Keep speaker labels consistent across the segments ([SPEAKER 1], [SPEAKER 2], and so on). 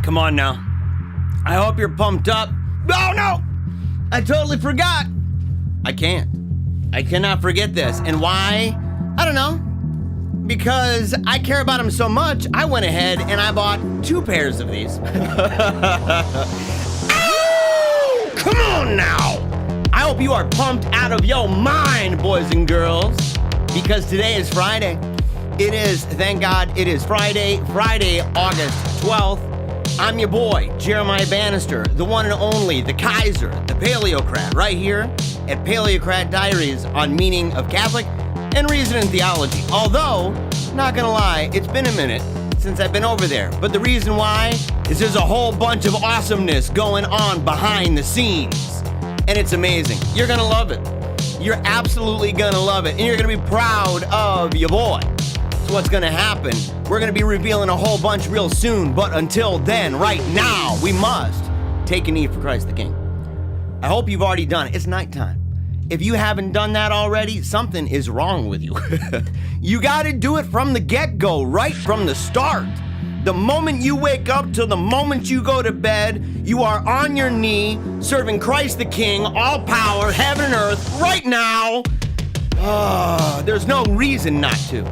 [SPEAKER 1] Come on now. I hope you're pumped up. Oh no! I totally forgot. I can't. I cannot forget this. And why? I don't know. Because I care about them so much, I went ahead and I bought 2 pairs of these. Oh, come on now! I hope you are pumped out of your mind, boys and girls, because today is Friday. It is, thank God, it is Friday, August 12th. I'm your boy, Jeremiah Bannister, the one and only, the Kaiser, the Paleocrat, right here at Paleocrat Diaries on meaning of Catholic and reason and theology. Although, not gonna lie, it's been a minute since I've been over there. But the reason why is there's a whole bunch of awesomeness going on behind the scenes. And it's amazing. You're gonna love it. You're absolutely gonna love it. And you're gonna be proud of your boy. So what's gonna happen? We're gonna be revealing a whole bunch real soon. But until then, right now, we must take a knee for Christ the King. I hope you've already done it. It's nighttime. If you haven't done that already, something is wrong with you. You gotta do it from the get-go, right from the start. The moment you wake up till the moment you go to bed, you are on your knee, serving Christ the King, all power, heaven and earth, right now. There's no reason not to.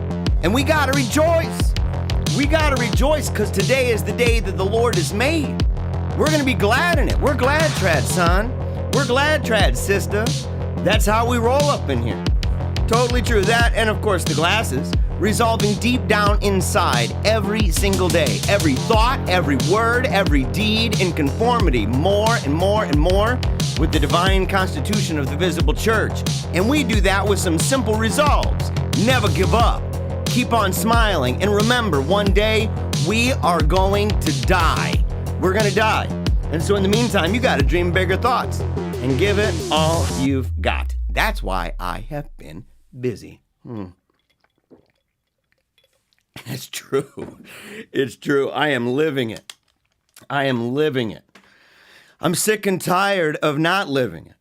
[SPEAKER 1] And we gotta rejoice. We gotta rejoice because today is the day that the Lord has made. We're gonna be glad in it. We're glad, trad son. We're glad, trad sister. That's how we roll up in here. Totally true. That, and of course the glasses, resolving deep down inside every single day. Every thought, every word, every deed in conformity, more and more and more with the divine constitution of the visible church. And we do that with some simple resolves. Never give up. Keep on smiling. And remember, one day we are going to die. We're going to die. And so in the meantime, you got to dream bigger thoughts and give it all you've got. That's why I have been busy. It's true. It's true. I am living it. I am living it. I'm sick and tired of not living it.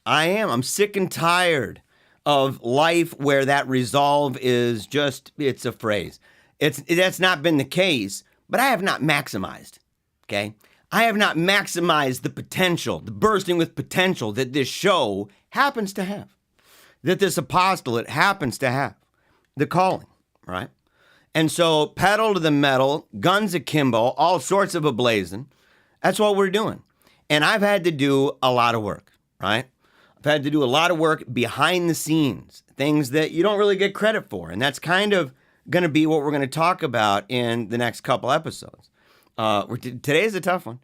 [SPEAKER 1] I am. I'm sick and tired of life where that resolve is just, it's a phrase. That's not been the case, but I have not maximized, okay? I have not maximized the potential, the bursting with potential that this show happens to have, that this apostolate happens to have, the calling, right? And so pedal to the metal, guns akimbo, all sorts of ablazing. That's what we're doing. And I've had to do a lot of work, right? I've had to do a lot of work behind the scenes, things that you don't really get credit for. And that's kind of going to be what we're going to talk about in the next couple episodes. Today's a tough one.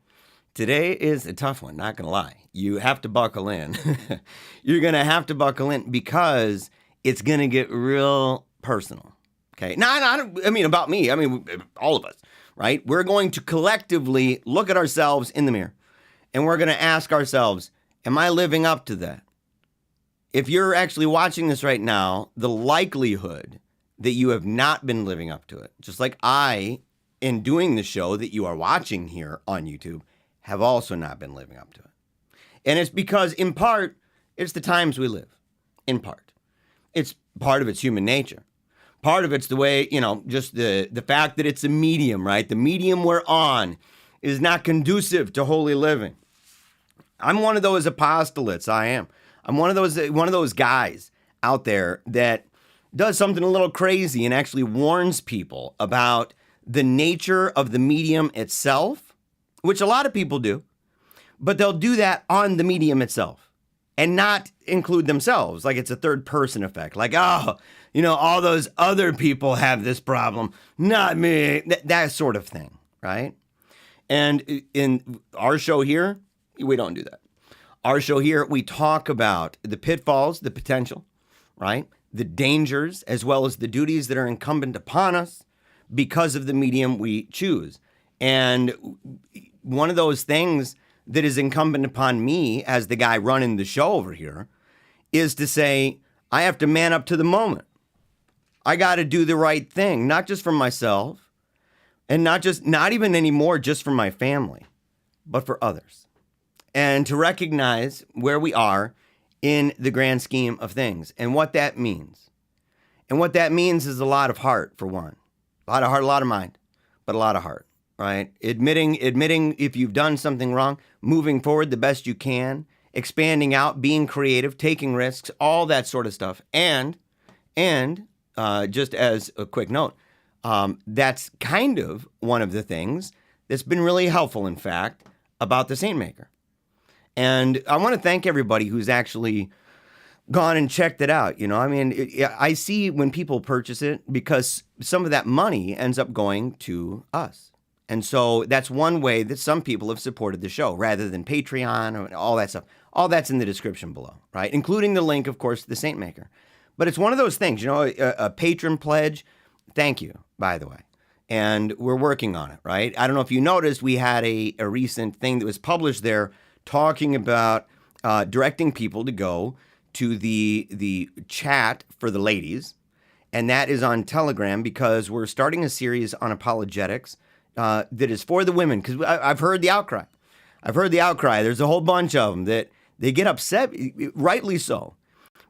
[SPEAKER 1] Today is a tough one, not going to lie. You have to buckle in. You're going to have to buckle in because it's going to get real personal. Okay? I mean about me. I mean, all of us, right? We're going to collectively look at ourselves in the mirror and we're going to ask ourselves, am I living up to that? If you're actually watching this right now, the likelihood that you have not been living up to it, just like I, in doing the show that you are watching here on YouTube, have also not been living up to it. And it's because, in part, it's the times we live. In part. It's part of it's human nature. Part of it's the way, just the fact that it's a medium, right? The medium we're on is not conducive to holy living. I'm one of those apostolates, I am. I'm one of those guys out there that does something a little crazy and actually warns people about the nature of the medium itself, which a lot of people do, but they'll do that on the medium itself and not include themselves. Like it's a third person effect. Like, all those other people have this problem, not me, that sort of thing, right? And in our show here, we don't do that. Our show here, we talk about the pitfalls, the potential, right? The dangers, as well as the duties that are incumbent upon us because of the medium we choose. And one of those things that is incumbent upon me as the guy running the show over here is to say, I have to man up to the moment. I got to do the right thing, not just for myself and not even anymore just for my family, but for others. And to recognize where we are in the grand scheme of things and what that means. And what that means is a lot of heart, for one. A lot of heart, a lot of mind, but a lot of heart. right? Admitting if you've done something wrong, moving forward the best you can, expanding out, being creative, taking risks, all that sort of stuff. And just as a quick note, that's kind of one of the things that's been really helpful, in fact, about the SAINTMAKER. And I want to thank everybody who's actually gone and checked it out. I see when people purchase it, because some of that money ends up going to us. And so that's one way that some people have supported the show, rather than Patreon or all that stuff. All that's in the description below, right? Including the link, of course, to the SAINTMAKER. But it's one of those things, a patron pledge. Thank you, by the way. And we're working on it, right? I don't know if you noticed, we had a recent thing that was published there talking about directing people to go to the chat for the ladies. And that is on Telegram, because we're starting a series on apologetics that is for the women. Because I've heard the outcry. There's a whole bunch of them that they get upset, rightly so,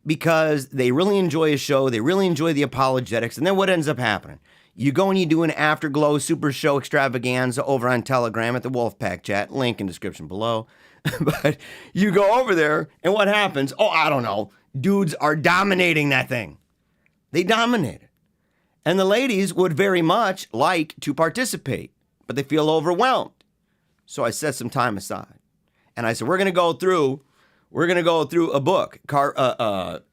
[SPEAKER 1] because they really enjoy a show. They really enjoy the apologetics. And then what ends up happening? You go and you do an Afterglow Super Show extravaganza over on Telegram at the Wolfpack chat, link in description below. But you go over there, and what happens? Oh, I don't know. Dudes are dominating that thing. They dominate it. And the ladies would very much like to participate, but they feel overwhelmed. So I set some time aside. And I said, we're going to go through a book,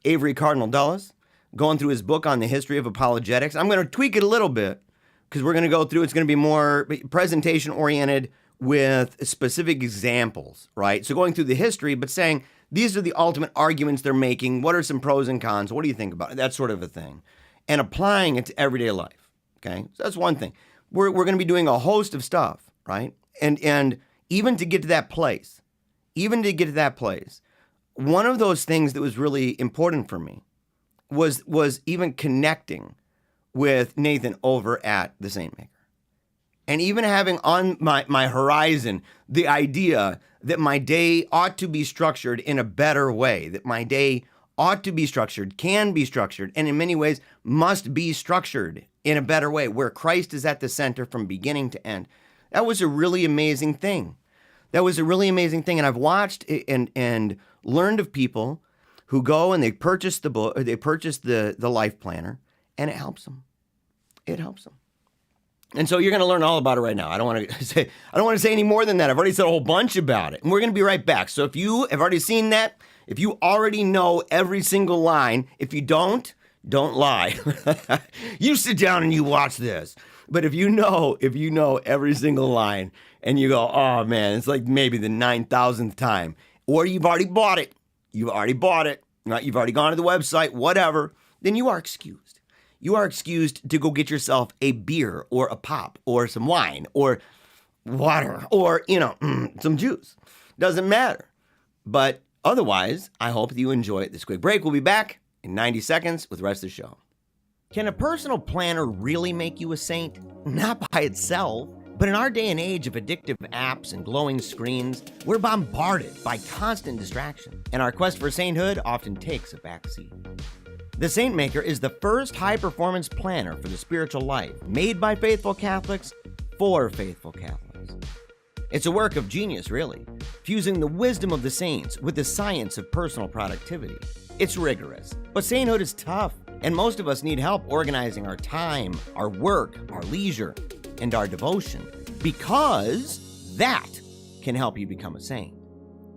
[SPEAKER 1] Avery Cardinal Dulles, going through his book on the history of apologetics. I'm going to tweak it a little bit, because we're going to go through, it's going to be more presentation-oriented with specific examples, right? So going through the history, but saying, these are the ultimate arguments they're making. What are some pros and cons? What do you think about it? That sort of a thing. And applying it to everyday life, okay? So that's one thing. We're going to be doing a host of stuff, right? And even to get to that place, one of those things that was really important for me was even connecting with Nathan over at the SAINTMAKER. And even having on my horizon the idea that my day ought to be structured in a better way, that my day ought to be structured, can be structured, and in many ways must be structured in a better way, where Christ is at the center from beginning to end. That was a really amazing thing. And I've watched and learned of people who go and they purchase the book, or they purchase the life planner, and it helps them. And so you're going to learn all about it right now. I don't want to say any more than that. I've already said a whole bunch about it, and we're going to be right back. So if you have already seen that, if you already know every single line, if you don't lie. You sit down and you watch this. But if you know every single line, and you go, oh man, it's like maybe the 9,000th time, or you've already bought it, right? You've already gone to the website, whatever, then you are excused. You are excused to go get yourself a beer or a pop or some wine or water or, some juice. Doesn't matter. But otherwise, I hope that you enjoy this quick break. We'll be back in 90 seconds with the rest of the show. Can a personal planner really make you a saint? Not by itself. But in our day and age of addictive apps and glowing screens, we're bombarded by constant distraction, and our quest for sainthood often takes a backseat. The SAINTMAKER is the first high-performance planner for the spiritual life, made by faithful Catholics for faithful Catholics. It's a work of genius, really, fusing the wisdom of the saints with the science of personal productivity. It's rigorous, but sainthood is tough, and most of us need help organizing our time, our work, our leisure, and our devotion, because that can help you become a saint.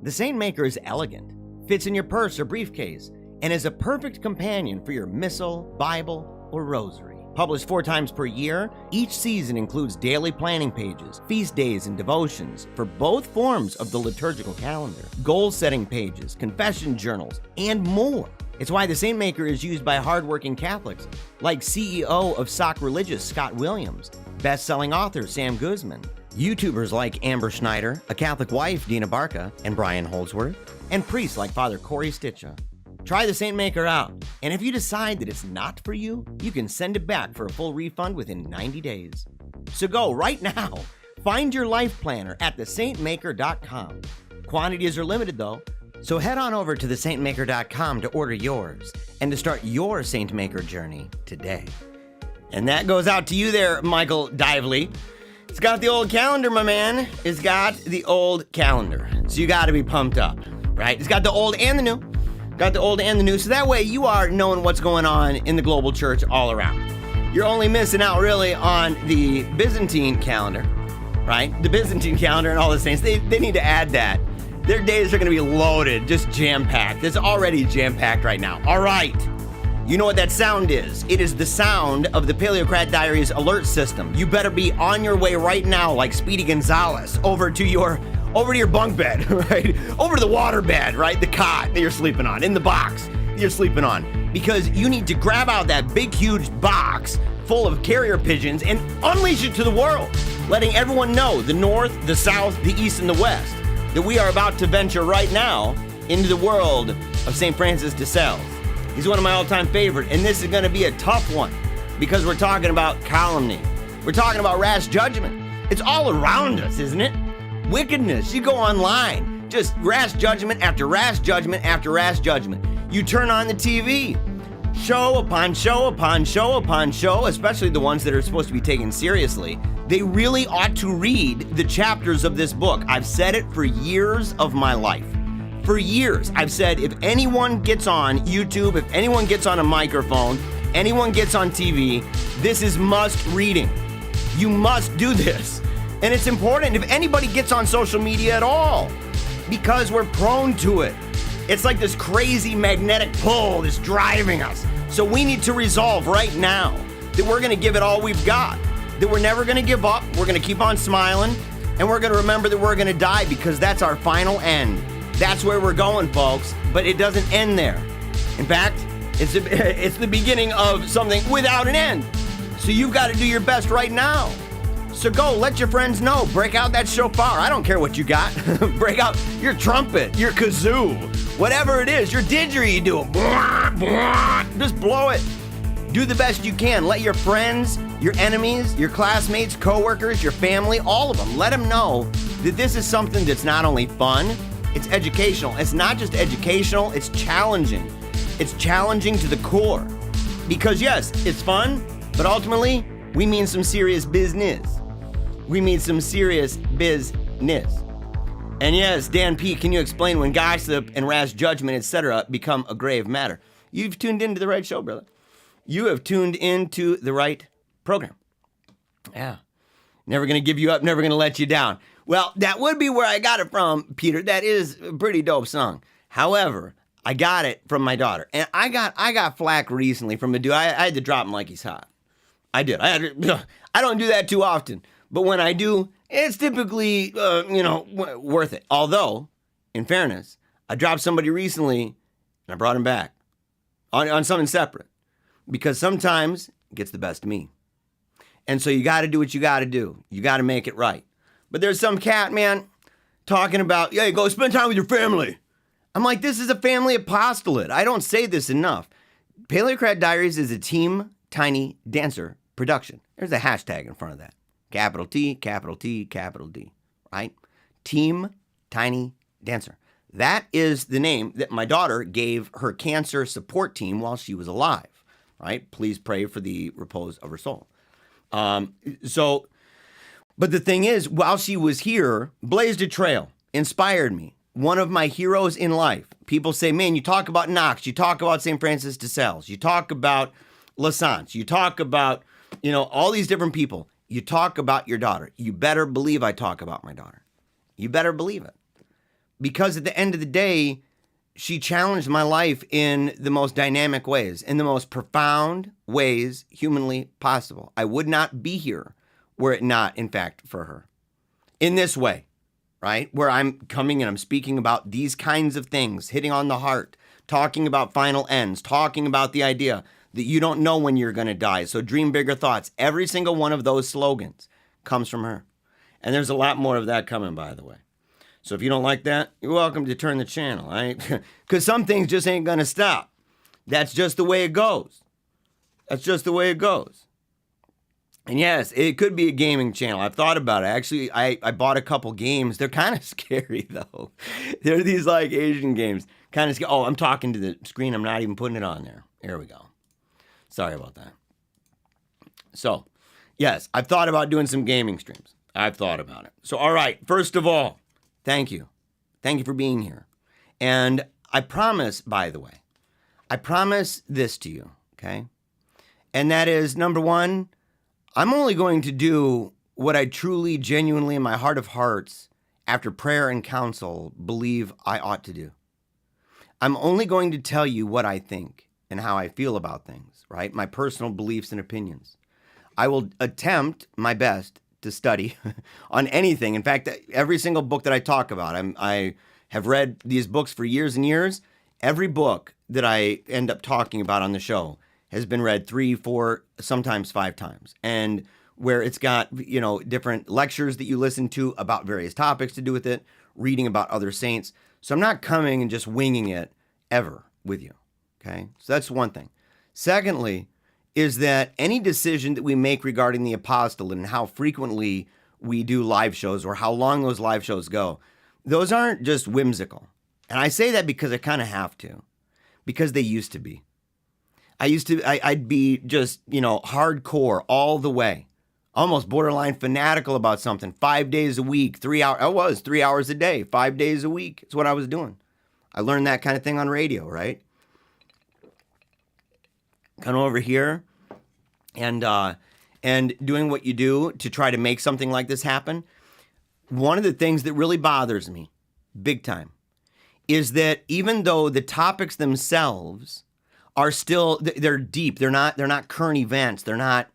[SPEAKER 1] The SAINTMAKER is elegant, fits in your purse or briefcase, and is a perfect companion for your missal, Bible, or rosary. Published 4 times per year, each season includes daily planning pages, feast days, and devotions for both forms of the liturgical calendar, goal-setting pages, confession journals, and more. It's why the SAINTMAKER is used by hardworking Catholics, like CEO of Sock Religious Scott Williams, best-selling author Sam Guzman, YouTubers like Amber Schneider, a Catholic wife Dina Barca, and Brian Holdsworth, and priests like Father Corey Stitcha. Try the SAINTMAKER out, and if you decide that it's not for you, you can send it back for a full refund within 90 days. So go right now. Find your life planner at thesaintmaker.com. Quantities are limited though, so head on over to thesaintmaker.com to order yours and to start your SAINTMAKER journey today. And that goes out to you there, Michael Dively. It's got the old calendar, my man. It's got the old calendar. So you got to be pumped up, right? It's got the old and the new. Got the old and the new. So that way you are knowing what's going on in the global church all around. You're only missing out really on the Byzantine calendar, right? The Byzantine calendar and all the saints. They need to add that. Their days are going to be loaded, just jam-packed. It's already jam-packed right now. All right. You know what that sound is? It is the sound of the Paleocrat Diaries alert system. You better be on your way right now, like Speedy Gonzalez, over to your bunk bed, right? Over to the water bed, right? The cot that you're sleeping on, in the box that you're sleeping on. Because you need to grab out that big, huge box full of carrier pigeons and unleash it to the world, letting everyone know, the north, the south, the east, and the west, that we are about to venture right now into the world of St. Francis de Sales. He's one of my all-time favorite, and this is going to be a tough one because we're talking about calumny. We're talking about rash judgment. It's all around us, isn't it? Wickedness. You go online, just rash judgment after rash judgment after rash judgment. You turn on the TV, show upon show upon show upon show, especially the ones that are supposed to be taken seriously. They really ought to read the chapters of this book. I've said it for years of my life. For years, I've said if anyone gets on YouTube, if anyone gets on a microphone, anyone gets on TV, this is must reading. You must do this. And it's important if anybody gets on social media at all, because we're prone to it. It's like this crazy magnetic pull that's driving us. So we need to resolve right now that we're going to give it all we've got, that we're never going to give up, we're going to keep on smiling, and we're going to remember that we're going to die because that's our final end. That's where we're going, folks, but it doesn't end there. In fact, it's the beginning of something without an end. So you've got to do your best right now. So go, let your friends know. Break out that shofar. I don't care what you got. Break out your trumpet, your kazoo, whatever it is, your didgeridoo. You do it. Just blow it. Do the best you can. Let your friends, your enemies, your classmates, coworkers, your family, all of them, let them know that this is something that's not only fun, it's educational. It's not just educational, it's challenging. It's challenging to the core. Because yes, it's fun, but ultimately, we mean some serious business. We mean some serious business. And yes, Dan P., can you explain when gossip and rash judgment, etc., become a grave matter? You've tuned into the right show, brother. You have tuned into the right program. Yeah. Never going to give you up, never going to let you down. Well, that would be where I got it from, Peter. That is a pretty dope song. However, I got it from my daughter. And I got flack recently from a dude. I had to drop him like he's hot. I did. I don't do that too often. But when I do, it's typically, worth it. Although, in fairness, I dropped somebody recently and I brought him back on something separate. Because sometimes it gets the best of me. And so you got to do what you got to do. You got to make it right. But there's some cat, man, talking about, yeah, go spend time with your family. I'm like, this is a family apostolate. I don't say this enough. Paleocrat Diaries is a Team Tiny Dancer production. There's a hashtag in front of that. Capital T, capital T, capital D, right? Team Tiny Dancer. That is the name that my daughter gave her cancer support team while she was alive, right? Please pray for the repose of her soul. But the thing is, while she was here, blazed a trail, inspired me. One of my heroes in life. People say, man, you talk about Knox, you talk about St. Francis de Sales, you talk about Lassance, you talk about, all these different people. You talk about your daughter. You better believe I talk about my daughter. You better believe it. Because at the end of the day, she challenged my life in the most dynamic ways, in the most profound ways humanly possible. I would not be here were it not, in fact, for her. In this way, right? Where I'm coming and I'm speaking about these kinds of things, hitting on the heart, talking about final ends, talking about the idea that you don't know when you're going to die. So dream bigger thoughts. Every single one of those slogans comes from her. And there's a lot more of that coming, by the way. So if you don't like that, you're welcome to turn the channel, right? Because some things just ain't going to stop. That's just the way it goes. That's just the way it goes. And yes, it could be a gaming channel. I've thought about it. Actually, I bought a couple games. They're kind of scary, though. They're these, like, Asian games. Kind of scary. Oh, I'm talking to the screen. I'm not even putting it on there. There we go. Sorry about that. So, yes, I've thought about doing some gaming streams. I've thought about it. So, all right, first of all, thank you. Thank you for being here. And I promise, by the way, I promise this to you, okay? And that is, number one, I'm only going to do what I truly, genuinely, in my heart of hearts, after prayer and counsel, believe I ought to do. I'm only going to tell you what I think and how I feel about things, right? My personal beliefs and opinions. I will attempt my best to study on anything. In fact, every single book that I talk about, I have read these books for years and years. Every book that I end up talking about on the show has been read 3, 4, sometimes 5 times. And where it's got, different lectures that you listen to about various topics to do with it, reading about other saints. So I'm not coming and just winging it ever with you, okay? So that's one thing. Secondly, is that any decision that we make regarding the apostolate and how frequently we do live shows or how long those live shows go, those aren't just whimsical. And I say that because I kind of have to, because they used to be. I'd be just, hardcore all the way, almost borderline fanatical about something, 5 days a week, 3 hours. I was 3 hours a day, 5 days a week. It's what I was doing. I learned that kind of thing on radio, right? Come over here and doing what you do to try to make something like this happen. One of the things that really bothers me, big time, is that even though the topics themselves are still, they're deep, they're not current events, they're not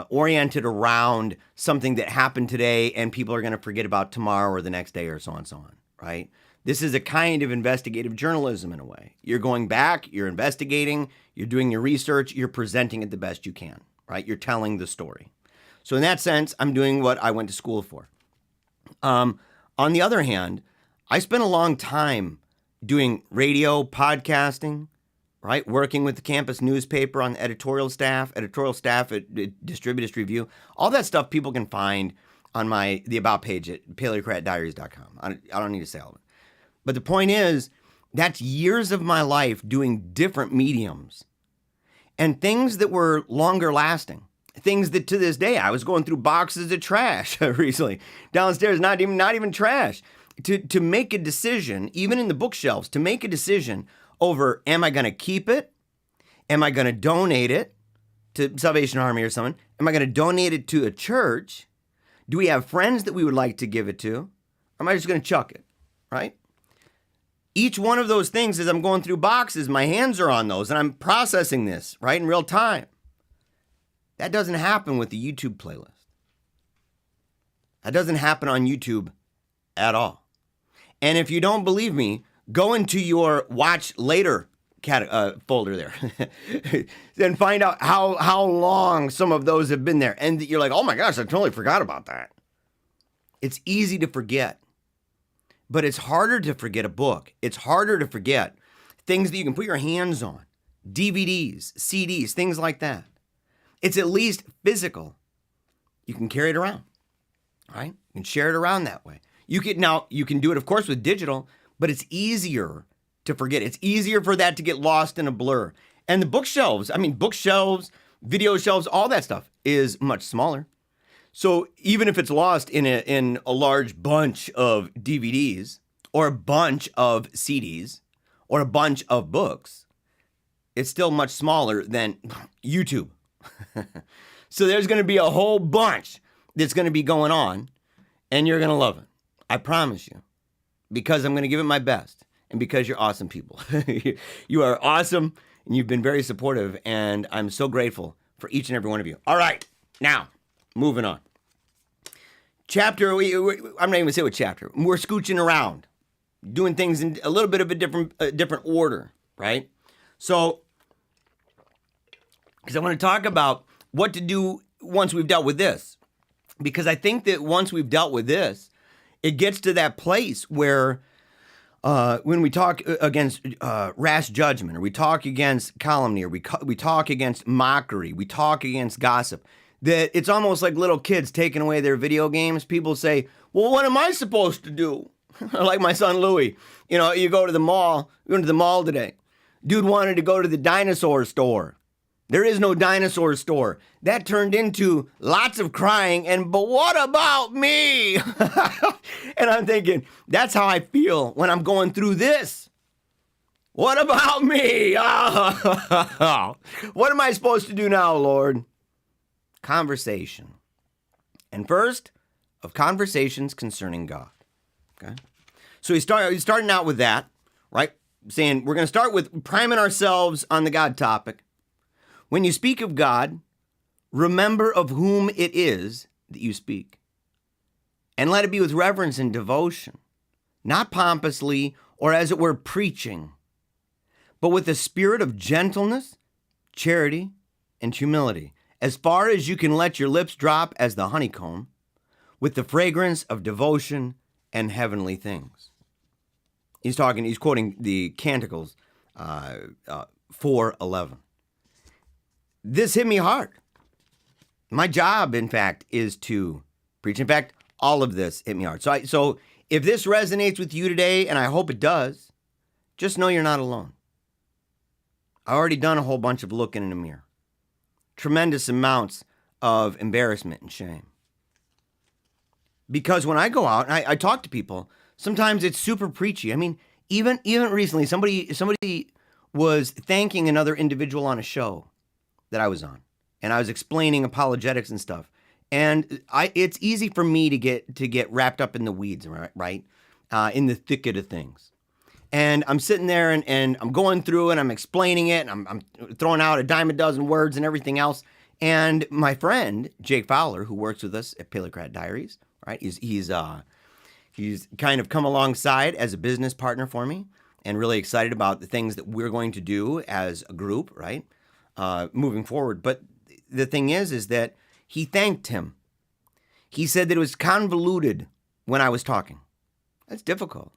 [SPEAKER 1] oriented around something that happened today and people are going to forget about tomorrow or the next day or so on and so on, right? This is a kind of investigative journalism in a way. You're going back, you're investigating, you're doing your research, you're presenting it the best you can, right? You're telling the story. So in that sense, I'm doing what I went to school for. On the other hand, I spent a long time doing radio, podcasting, right? Working with the campus newspaper on the editorial staff at Distributist Review. All that stuff people can find on the About page at PaleocratDiaries.com. I don't need to say all of it. But the point is, that's years of my life doing different mediums and things that were longer lasting. Things that to this day, I was going through boxes of trash recently. Downstairs, not even trash. To make a decision, even in the bookshelves, to make a decision over, am I going to keep it? Am I going to donate it to Salvation Army or someone? Am I going to donate it to a church? Do we have friends that we would like to give it to? Or am I just going to chuck it, right? Each one of those things, as I'm going through boxes, my hands are on those, and I'm processing this, right, in real time. That doesn't happen with the YouTube playlist. That doesn't happen on YouTube at all. And if you don't believe me, go into your watch later folder there and find out how long some of those have been there. And you're like, oh my gosh, I totally forgot about that. It's easy to forget. But it's harder to forget a book. It's harder to forget things that you can put your hands on, DVDs, CDs, things like that. It's at least physical. You can carry it around, right? You can share it around that way. You can do it, of course, with digital, but it's easier to forget. It's easier for that to get lost in a blur. And the bookshelves, video shelves, all that stuff is much smaller. So even if it's lost in a large bunch of DVDs or a bunch of CDs or a bunch of books, it's still much smaller than YouTube. So there's going to be a whole bunch that's going to be going on, and you're going to love it. I promise you, because I'm going to give it my best, and because you're awesome people. You are awesome, and you've been very supportive, and I'm so grateful for each and every one of you. All right, now, moving on. Chapter, I'm not even going to say what chapter. We're scooching around, doing things in a little bit of a different order, right? So, because I want to talk about what to do once we've dealt with this. Because I think that once we've dealt with this, it gets to that place where when we talk against rash judgment, or we talk against calumny, or we talk against mockery, we talk against gossip, that it's almost like little kids taking away their video games. People say, well, what am I supposed to do? Like my son Louie, you go to the mall, we went to the mall today. Dude wanted to go to the dinosaur store. There is no dinosaur store. That turned into lots of crying and, but what about me? And I'm thinking, that's how I feel when I'm going through this. What about me? What am I supposed to do now, Lord? Conversation. And first, of conversations concerning God. Okay? So he's starting out with that, right? Saying we're going to start with priming ourselves on the God topic. When you speak of God, remember of whom it is that you speak. And let it be with reverence and devotion, not pompously or as it were preaching, but with a spirit of gentleness, charity, and humility, as far as you can let your lips drop as the honeycomb, with the fragrance of devotion and heavenly things. He's quoting the Canticles 4:11. This hit me hard. My job, in fact, is to preach. In fact, all of this hit me hard. So if this resonates with you today, and I hope it does, just know you're not alone. I've already done a whole bunch of looking in a mirror. Tremendous amounts of embarrassment and shame. Because when I go out and I talk to people, sometimes it's super preachy. I mean, even recently, somebody was thanking another individual on a show that I was on, and I was explaining apologetics and stuff. And it's easy for me to get wrapped up in the weeds, right? In the thicket of things. And I'm sitting there and I'm going through and I'm explaining it, and I'm throwing out a dime a dozen words and everything else. And my friend Jake Fowler, who works with us at Paleocrat Diaries, right? He's kind of come alongside as a business partner for me, and really excited about the things that we're going to do as a group, right? Moving forward. But the thing is that he thanked him. He said that it was convoluted when I was talking. That's difficult,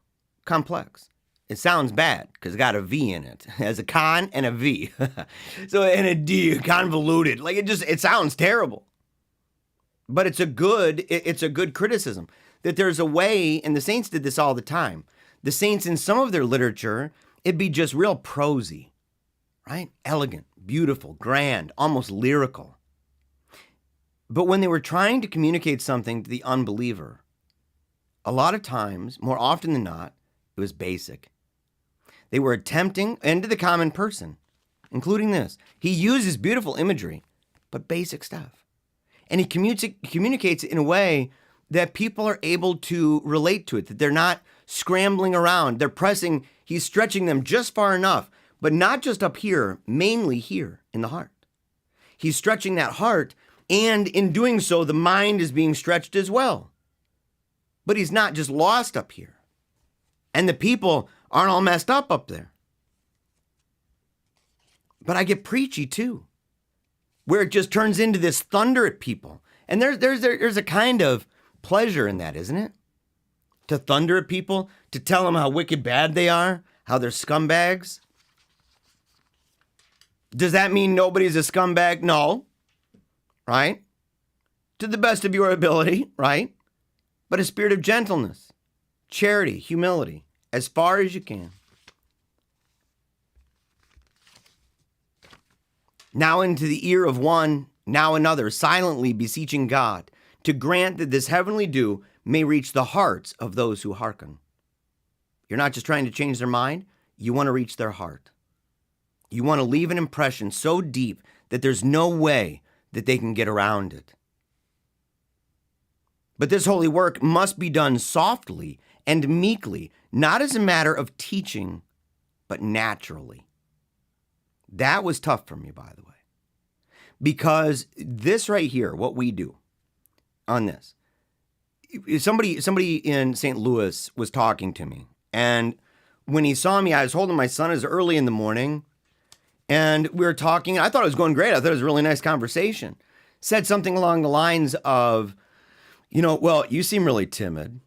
[SPEAKER 1] complex. It sounds bad because it got a V in it. It has a con and a V. So, and a D, convoluted. Like it sounds terrible. But it's a good criticism that there's a way, and the saints did this all the time. The saints in some of their literature, it'd be just real prosy, right? Elegant, beautiful, grand, almost lyrical. But when they were trying to communicate something to the unbeliever, a lot of times, more often than not, it was basic. They were attempting, and to the common person, including this. He uses beautiful imagery, but basic stuff. And he communicates it in a way that people are able to relate to it, that they're not scrambling around. He's stretching them just far enough, but not just up here, mainly here in the heart. He's stretching that heart, and in doing so, the mind is being stretched as well. But he's not just lost up here. And the people aren't all messed up there. But I get preachy too, where it just turns into this thunder at people. And there's a kind of pleasure in that, isn't it? To thunder at people, to tell them how wicked bad they are, how they're scumbags. Does that mean nobody's a scumbag? No. Right? To the best of your ability, right? But a spirit of gentleness, charity, humility, as far as you can. Now into the ear of one, now another, silently beseeching God to grant that this heavenly dew may reach the hearts of those who hearken. You're not just trying to change their mind, you want to reach their heart. You want to leave an impression so deep that there's no way that they can get around it. But this holy work must be done softly and meekly, not as a matter of teaching, but naturally. That was tough for me, by the way. Because this right here, what we do on this, somebody in St. Louis was talking to me. And when he saw me, I was holding my son. It was early in the morning. And we were talking. I thought it was going great. I thought it was a really nice conversation. Said something along the lines of, well, you seem really timid.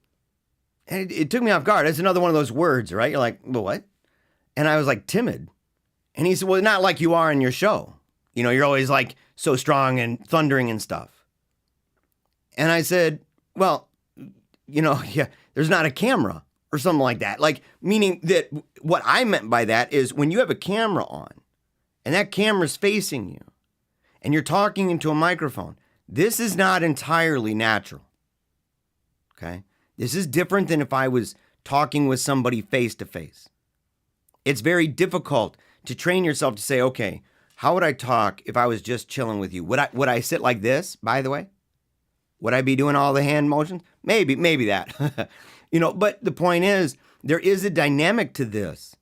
[SPEAKER 1] And it took me off guard. It's another one of those words, right? You're like, well, what? And I was like, timid. And he said, well, not like you are in your show. You're always like so strong and thundering and stuff. And I said, well, yeah, there's not a camera or something like that. Like, meaning that what I meant by that is when you have a camera on and that camera's facing you and you're talking into a microphone, this is not entirely natural. Okay? This is different than if I was talking with somebody face to face. It's very difficult to train yourself to say, okay, how would I talk if I was just chilling with you? Would I sit like this, by the way? Would I be doing all the hand motions? Maybe that. But the point is, there is a dynamic to this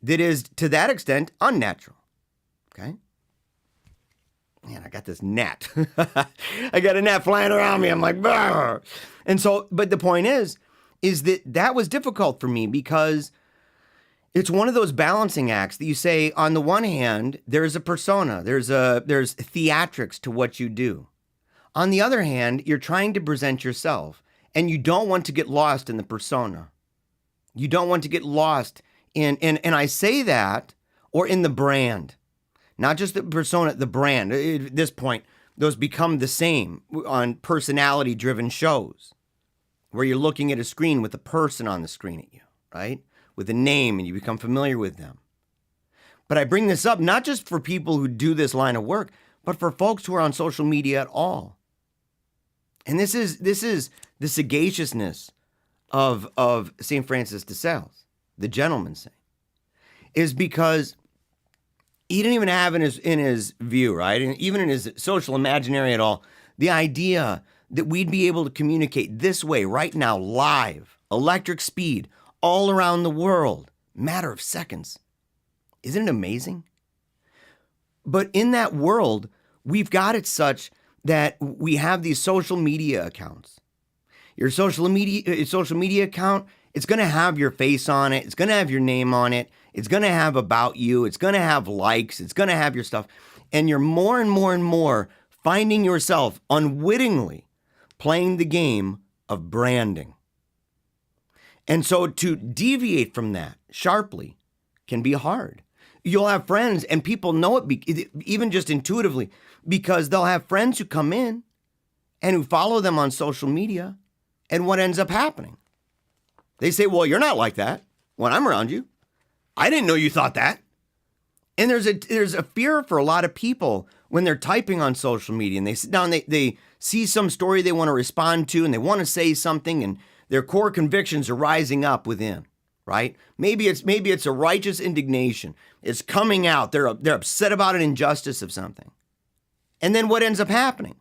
[SPEAKER 1] that is, to that extent, unnatural. Okay? Man, I got this gnat. I got a gnat flying around me. I'm like, brr. And so, but the point is that was difficult for me because it's one of those balancing acts that you say, on the one hand, there's a persona, there's theatrics to what you do. On the other hand, you're trying to present yourself, and you don't want to get lost in the persona. You don't want to get lost in, and I say that, or in the brand. Not just the persona, the brand. At this point, those become the same on personality-driven shows, where you're looking at a screen with a person on the screen at you, right? With a name, and you become familiar with them. But I bring this up not just for people who do this line of work, but for folks who are on social media at all. And this is the sagaciousness of St. Francis de Sales, the gentleman saint, is because he didn't even have in his view, right? And even in his social imaginary at all, the idea that we'd be able to communicate this way right now, live, electric speed, all around the world, matter of seconds. Isn't it amazing? But in that world, we've got it such that we have these social media accounts. Your social media account, it's going to have your face on it. It's going to have your name on it. It's going to have about you. It's going to have likes. It's going to have your stuff. And you're more and more and more finding yourself unwittingly playing the game of branding. And so to deviate from that sharply can be hard. You'll have friends, and people know it even just intuitively, because they'll have friends who come in and who follow them on social media, and what ends up happening? They say, well, you're not like that when I'm around you. I didn't know you thought that. And there's a fear for a lot of people when they're typing on social media, and they sit down, they see some story they want to respond to, and they want to say something, and their core convictions are rising up within, right? Maybe it's a righteous indignation. It's coming out. They're upset about an injustice of something. And then what ends up happening?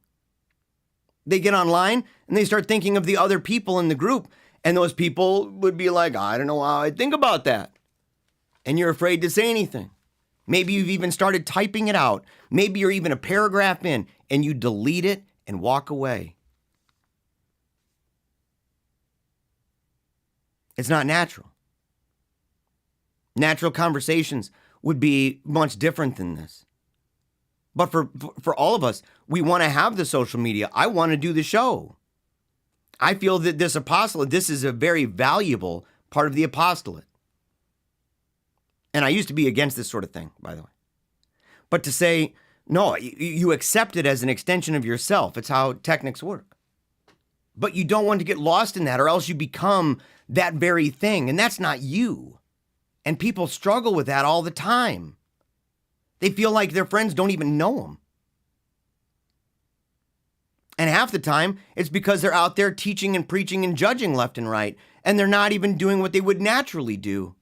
[SPEAKER 1] They get online and they start thinking of the other people in the group, and those people would be like, I don't know how I think about that. And you're afraid to say anything. Maybe you've even started typing it out. Maybe you're even a paragraph in and you delete it and walk away. It's not natural. Natural conversations would be much different than this. But for all of us, we want to have the social media. I want to do the show. I feel that this apostolate, this is a very valuable part of the apostolate. And I used to be against this sort of thing, by the way. But to say, no, you accept it as an extension of yourself. It's how techniques work. But you don't want to get lost in that, or else you become that very thing. And that's not you. And people struggle with that all the time. They feel like their friends don't even know them. And half the time, it's because they're out there teaching and preaching and judging left and right, and they're not even doing what they would naturally do.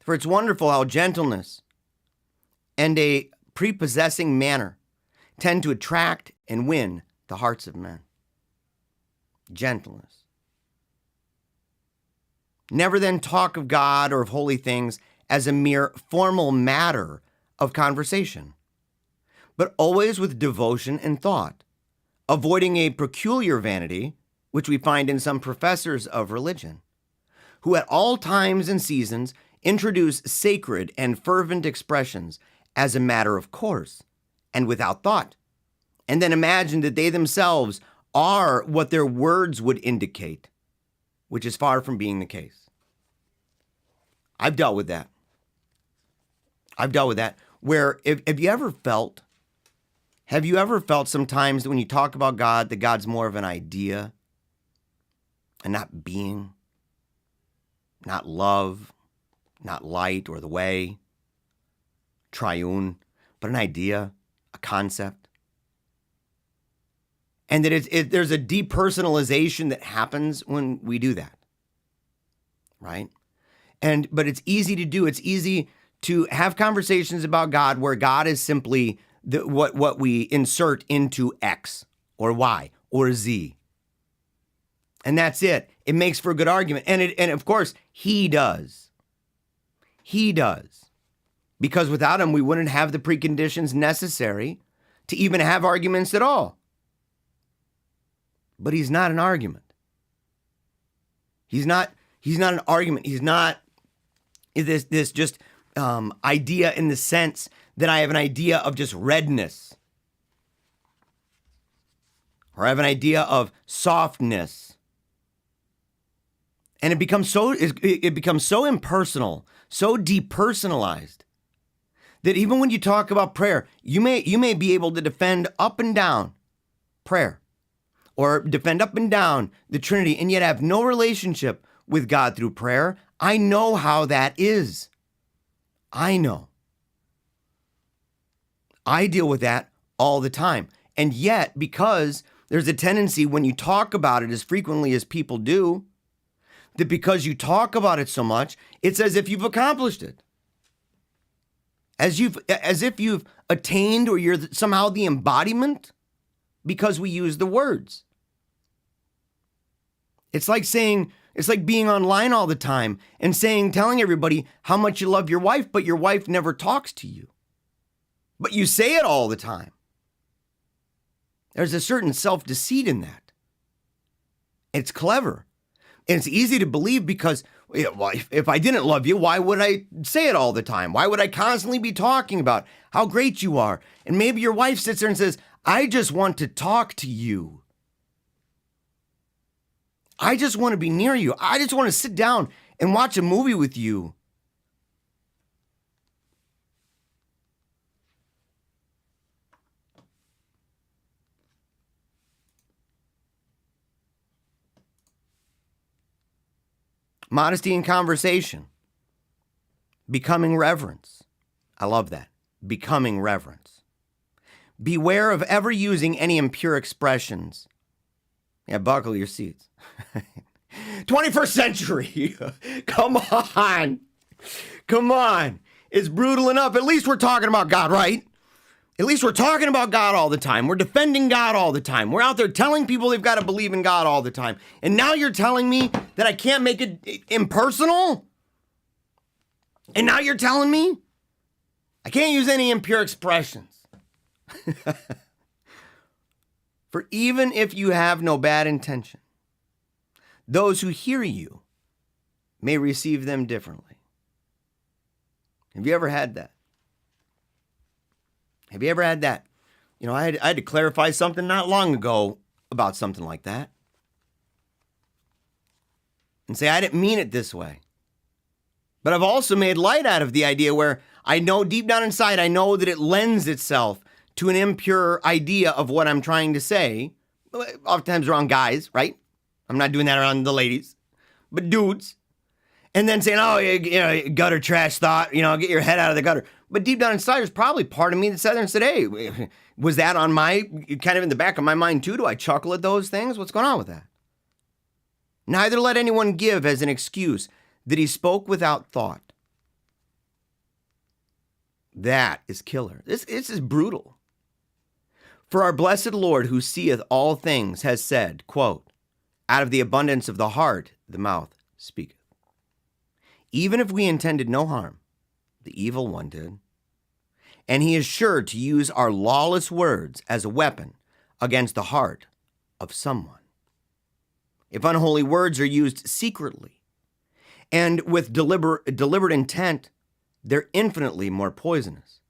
[SPEAKER 1] For it's wonderful how gentleness and a prepossessing manner tend to attract and win the hearts of men. Gentleness. Never then talk of God or of holy things as a mere formal matter of conversation, but always with devotion and thought, avoiding a peculiar vanity, which we find in some professors of religion, who at all times and seasons introduce sacred and fervent expressions as a matter of course and without thought, and then imagine that they themselves are what their words would indicate, which is far from being the case. I've dealt with that. Where have you ever felt sometimes that when you talk about God, that God's more of an idea and not being, not love, not light or the way, triune, but an idea, a concept. And that there's a depersonalization that happens when we do that, right? But it's easy to do. It's easy to have conversations about God where God is simply what we insert into X or Y or Z. And that's it. It makes for a good argument. And of course, he does. He does. Because without him, we wouldn't have the preconditions necessary to even have arguments at all. But he's not an argument. He's not an argument. He's not this just idea in the sense that I have an idea of just redness. Or I have an idea of softness. And it becomes so impersonal, so depersonalized, that even when you talk about prayer, you may be able to defend up and down prayer or defend up and down the Trinity and yet have no relationship with God through prayer. I know how that is. I know. I deal with that all the time. And yet, because there's a tendency when you talk about it as frequently as people do, that because you talk about it so much, it's as if you've accomplished it. As if you've attained or you're somehow the embodiment because we use the words. It's like being online all the time and telling everybody how much you love your wife, but your wife never talks to you. But you say it all the time. There's a certain self-deceit in that. It's clever. And it's easy to believe because if I didn't love you, why would I say it all the time? Why would I constantly be talking about how great you are? And maybe your wife sits there and says, I just want to talk to you. I just want to be near you. I just want to sit down and watch a movie with you. Modesty in conversation. Becoming reverence. I love that. Becoming reverence. Beware of ever using any impure expressions. Yeah, buckle your seats. 21st century. Come on. Come on. It's brutal enough. At least we're talking about God, right? At least we're talking about God all the time. We're defending God all the time. We're out there telling people they've got to believe in God all the time. And now you're telling me that I can't make it impersonal? And now you're telling me I can't use any impure expressions. For even if you have no bad intention, those who hear you may receive them differently. Have you ever had that? Have you ever had that? You know, I had to clarify something not long ago about something like that. And say, I didn't mean it this way. But I've also made light out of the idea where I know deep down inside, I know that it lends itself to an impure idea of what I'm trying to say. Oftentimes around guys, right? I'm not doing that around the ladies, but dudes. And then saying, oh, you know, gutter trash thought, you know, get your head out of the gutter. But deep down inside, there's probably part of me that sat there and said, hey, was that on my, kind of in the back of my mind too? Do I chuckle at those things? What's going on with that? Neither let anyone give as an excuse that he spoke without thought. That is killer. This is brutal. For our blessed Lord who seeth all things has said, quote, out of the abundance of the heart, the mouth speaketh. Even if we intended no harm, the evil one did. And he is sure to use our lawless words as a weapon against the heart of someone. If unholy words are used secretly and with deliberate intent, they're infinitely more poisonous.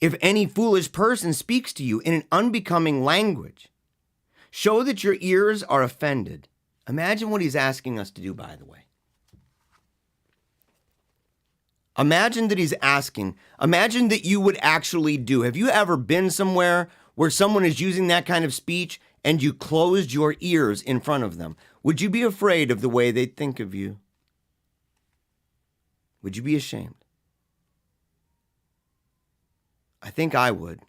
[SPEAKER 1] If any foolish person speaks to you in an unbecoming language, show that your ears are offended. Imagine what he's asking us to do, by the way. Imagine that he's asking, imagine that you would actually do. Have you ever been somewhere where someone is using that kind of speech and you closed your ears in front of them? Would you be afraid of the way they'd think of you? Would you be ashamed? I think I would.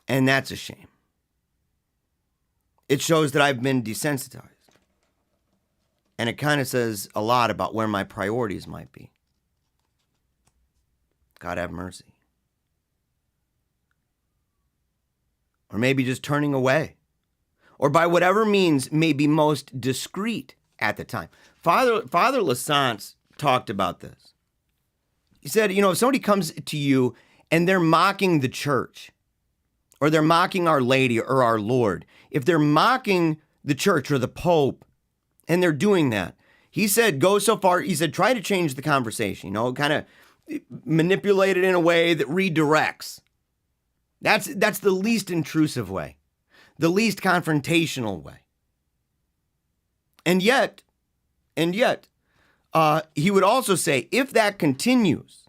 [SPEAKER 1] And that's a shame. It shows that I've been desensitized. And it kind of says a lot about where my priorities might be. God have mercy. Or maybe just turning away. Or by whatever means may be most discreet at the time. Father Lassance talked about this. He said, if somebody comes to you and they're mocking the church, or they're mocking Our Lady or our Lord, if they're mocking the church or the Pope, and they're doing that, he said, go so far, he said, try to change the conversation, kind of manipulate it in a way that redirects. That's the least intrusive way, the least confrontational way. And yet, he would also say, if that continues,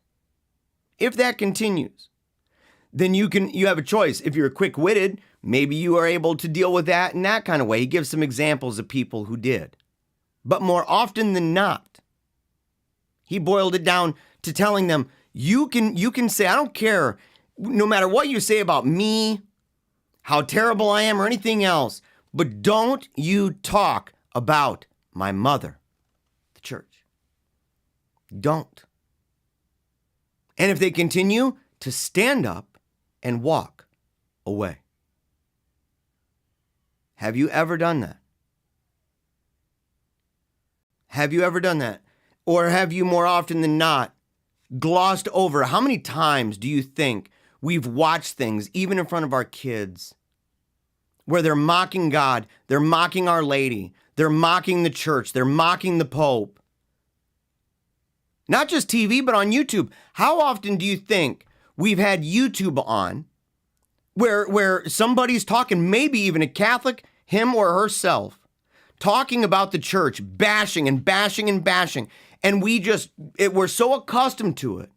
[SPEAKER 1] then you have a choice. If you're quick-witted, maybe you are able to deal with that in that kind of way. He gives some examples of people who did. But more often than not, he boiled it down to telling them, you can say, I don't care, no matter what you say about me, how terrible I am, or anything else, but don't you talk about my mother, the church. Don't. And if they continue, to stand up and walk away. Have you ever done that? Have you ever done that? Or have you more often than not glossed over? How many times do you think we've watched things, even in front of our kids, where they're mocking God, they're mocking Our Lady, they're mocking the church, they're mocking the Pope? Not just TV, but on YouTube. How often do you think we've had YouTube on where somebody's talking, maybe even a Catholic, him or herself, talking about the church, bashing and bashing and bashing, and we're so accustomed to it.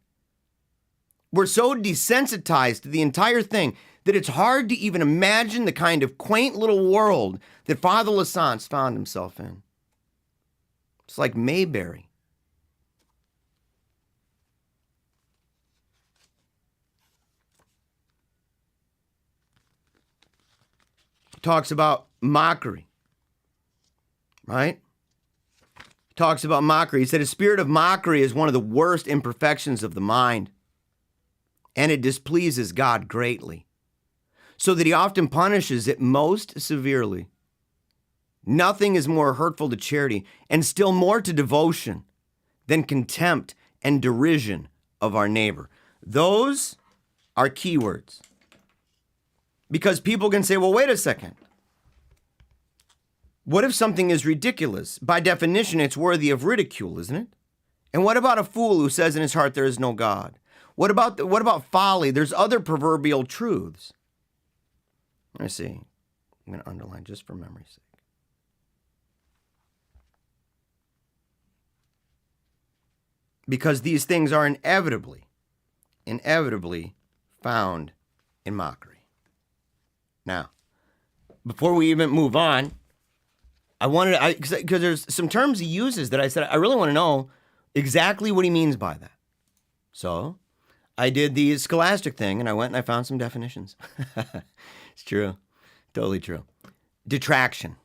[SPEAKER 1] We're so desensitized to the entire thing that it's hard to even imagine the kind of quaint little world that Father Lassance found himself in. It's like Mayberry. He talks about mockery, right? He talks about mockery. He said a spirit of mockery is one of the worst imperfections of the mind, and it displeases God greatly, so that he often punishes it most severely. Nothing is more hurtful to charity, and still more to devotion, than contempt and derision of our neighbor. Those are keywords. Because people can say, well, wait a second. What if something is ridiculous? By definition, it's worthy of ridicule, isn't it? And what about a fool who says in his heart there is no God? What about folly? There's other proverbial truths. Let me see. I'm going to underline just for memory's sake. Because these things are inevitably found in mockery. Now, before we even move on, because there's some terms he uses that I said, I really want to know exactly what he means by that. So I did the scholastic thing and I went and I found some definitions. It's true. Totally true. Detraction.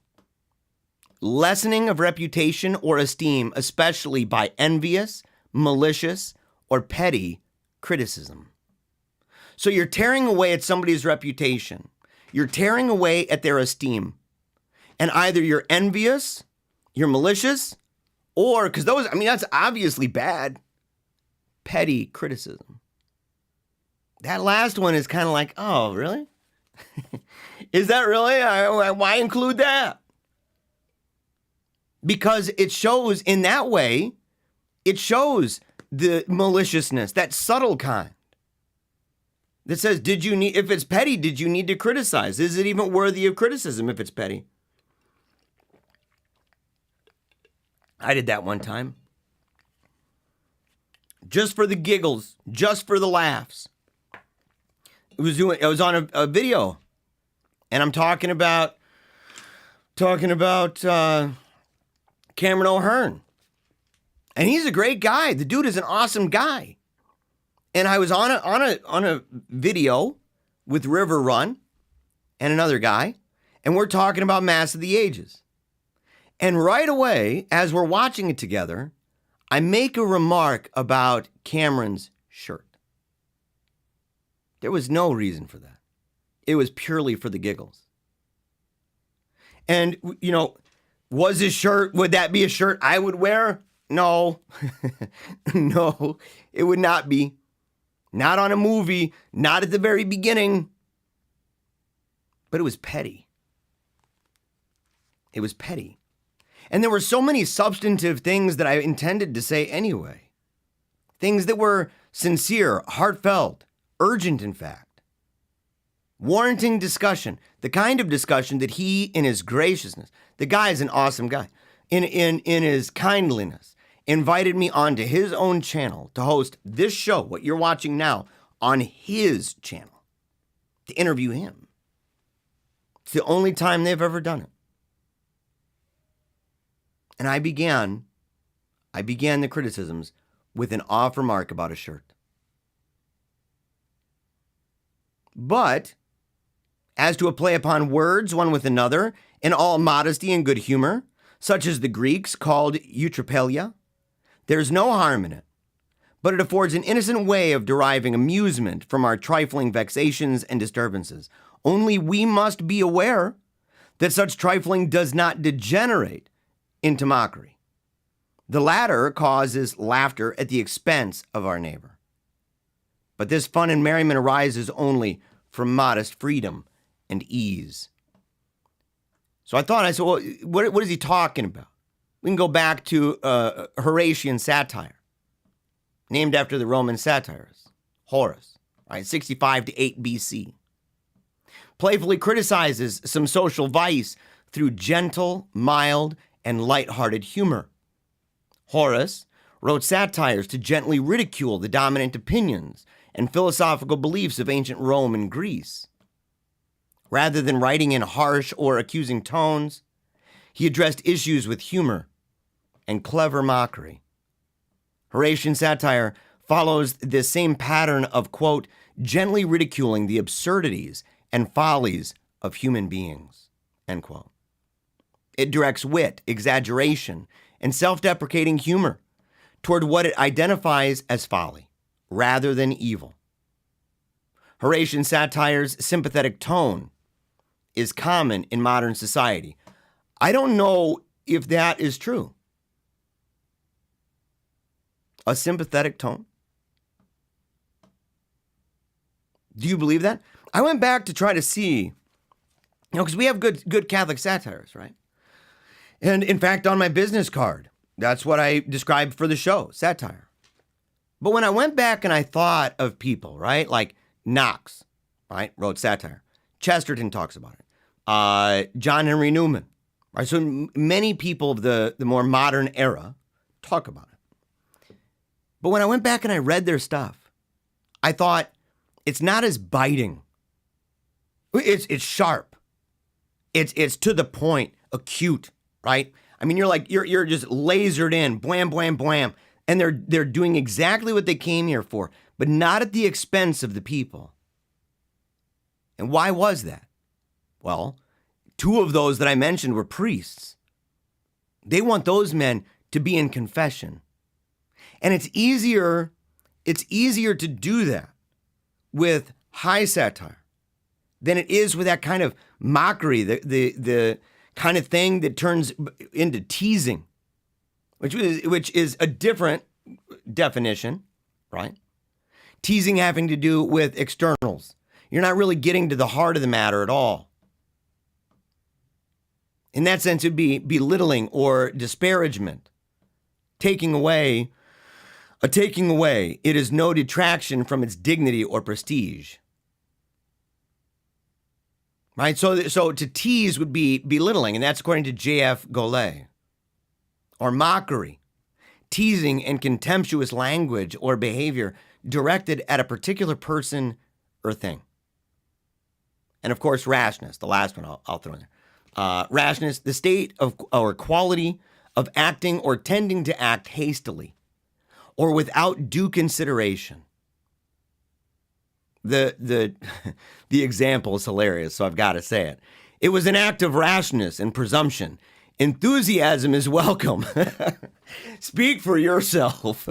[SPEAKER 1] Lessening of reputation or esteem, especially by envious, malicious, or petty criticism. So you're tearing away at somebody's reputation. You're tearing away at their esteem. And either you're envious, you're malicious, or, because that's obviously bad, petty criticism. That last one is kind of like, oh, really? Is that really? Why include that? Because it shows in that way, it shows the maliciousness, that subtle kind. That says, if it's petty, did you need to criticize? Is it even worthy of criticism if it's petty? I did that one time. Just for the giggles, just for the laughs. I was on a video, and I'm talking about Cameron O'Hearn. And he's a great guy. The dude is an awesome guy. And I was on a video with River Run and another guy, and we're talking about Mass of the Ages. And right away, as we're watching it together, I make a remark about Cameron's shirt. There was no reason for that. It was purely for the giggles. And, was his shirt, would that be a shirt I would wear? No. No, it would not be. Not on a movie, not at the very beginning. But it was petty. It was petty. And there were so many substantive things that I intended to say anyway. Things that were sincere, heartfelt, urgent, in fact. Warranting discussion, the kind of discussion that he, in his graciousness, the guy is an awesome guy, in his kindliness, invited me onto his own channel to host this show, what you're watching now, on his channel, to interview him. It's the only time they've ever done it. And I began the criticisms with an off remark about a shirt. But, as to a play upon words one with another, in all modesty and good humor, such as the Greeks called eutrapelia, there's no harm in it, but it affords an innocent way of deriving amusement from our trifling vexations and disturbances. Only we must be aware that such trifling does not degenerate into mockery. The latter causes laughter at the expense of our neighbor. But this fun and merriment arises only from modest freedom and ease. So I said, well, what is he talking about? We can go back to Horatian satire, named after the Roman satirist, Horace, right, 65 to 8 BC. Playfully criticizes some social vice through gentle, mild, and light-hearted humor. Horace wrote satires to gently ridicule the dominant opinions and philosophical beliefs of ancient Rome and Greece. Rather than writing in harsh or accusing tones, he addressed issues with humor and clever mockery. Horatian satire follows this same pattern of, quote, gently ridiculing the absurdities and follies of human beings, end quote. It directs wit, exaggeration, and self-deprecating humor toward what it identifies as folly, rather than evil. Horatian satire's sympathetic tone is common in modern society. I don't know if that is true. A sympathetic tone? Do you believe that? I went back to try to see, because we have good Catholic satires, right? And in fact, on my business card, that's what I described for the show, satire. But when I went back and I thought of people, right, like Knox, right, wrote satire. Chesterton talks about it. John Henry Newman, right? So many people of the more modern era talk about it. But when I went back and I read their stuff, I thought it's not as biting. It's sharp. It's to the point, acute, right? I mean, you're just lasered in, blam, blam, blam, and they're doing exactly what they came here for, but not at the expense of the people. And why was that? Well, two of those that I mentioned were priests. They want those men to be in confession. And it's easier to do that with high satire than it is with that kind of mockery, the kind of thing that turns into teasing, which is a different definition, right? Teasing having to do with externals. You're not really getting to the heart of the matter at all. In that sense, it'd be belittling or disparagement. Taking away. It is no detraction from its dignity or prestige. Right? So to tease would be belittling, and that's according to J.F. Golay. Or mockery. Teasing and contemptuous language or behavior directed at a particular person or thing. And of course, rashness, the last one I'll throw in there. Rashness, the state of or quality of acting or tending to act hastily or without due consideration, The the example is hilarious, so I've got to say it. It was an act of rashness and presumption. Enthusiasm is welcome. Speak for yourself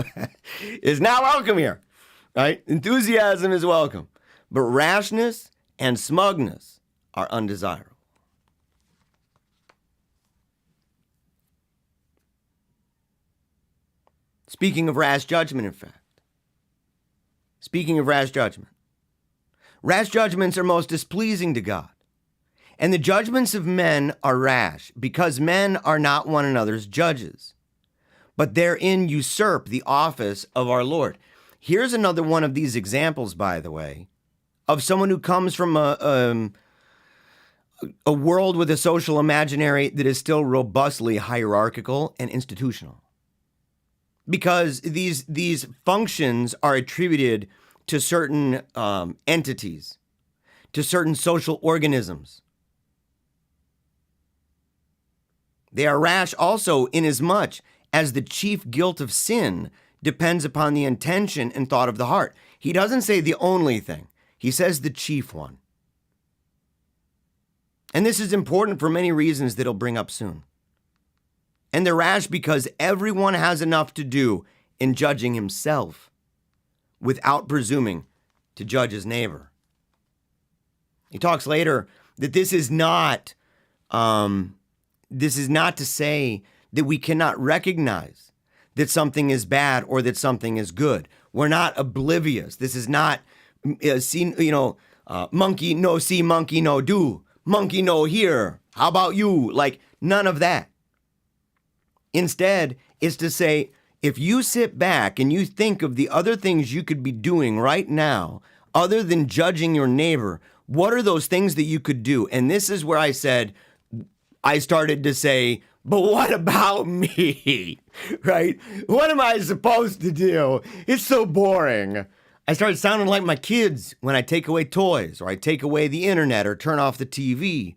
[SPEAKER 1] is not welcome here, right? Enthusiasm is welcome, but rashness and smugness are undesirable. Speaking of rash judgment, in fact. Speaking of rash judgment. Rash judgments are most displeasing to God. And the judgments of men are rash, because men are not one another's judges, but therein usurp the office of our Lord. Here's another one of these examples, by the way, of someone who comes from a world with a social imaginary that is still robustly hierarchical and institutional. Because these functions are attributed to certain entities, to certain social organisms. They are rash also inasmuch as the chief guilt of sin depends upon the intention and thought of the heart. He doesn't say the only thing. He says the chief one. And this is important for many reasons that he'll bring up soon. And they're rash because everyone has enough to do in judging himself without presuming to judge his neighbor. He talks later that this is not to say that we cannot recognize that something is bad or that something is good. We're not oblivious. This is not, monkey no see, monkey no do, monkey no hear. How about you? Like, none of that. Instead, it's to say, if you sit back and you think of the other things you could be doing right now, other than judging your neighbor, what are those things that you could do? And this is where I started to say, but what about me, right? What am I supposed to do? It's so boring. I started sounding like my kids when I take away toys or I take away the internet or turn off the TV.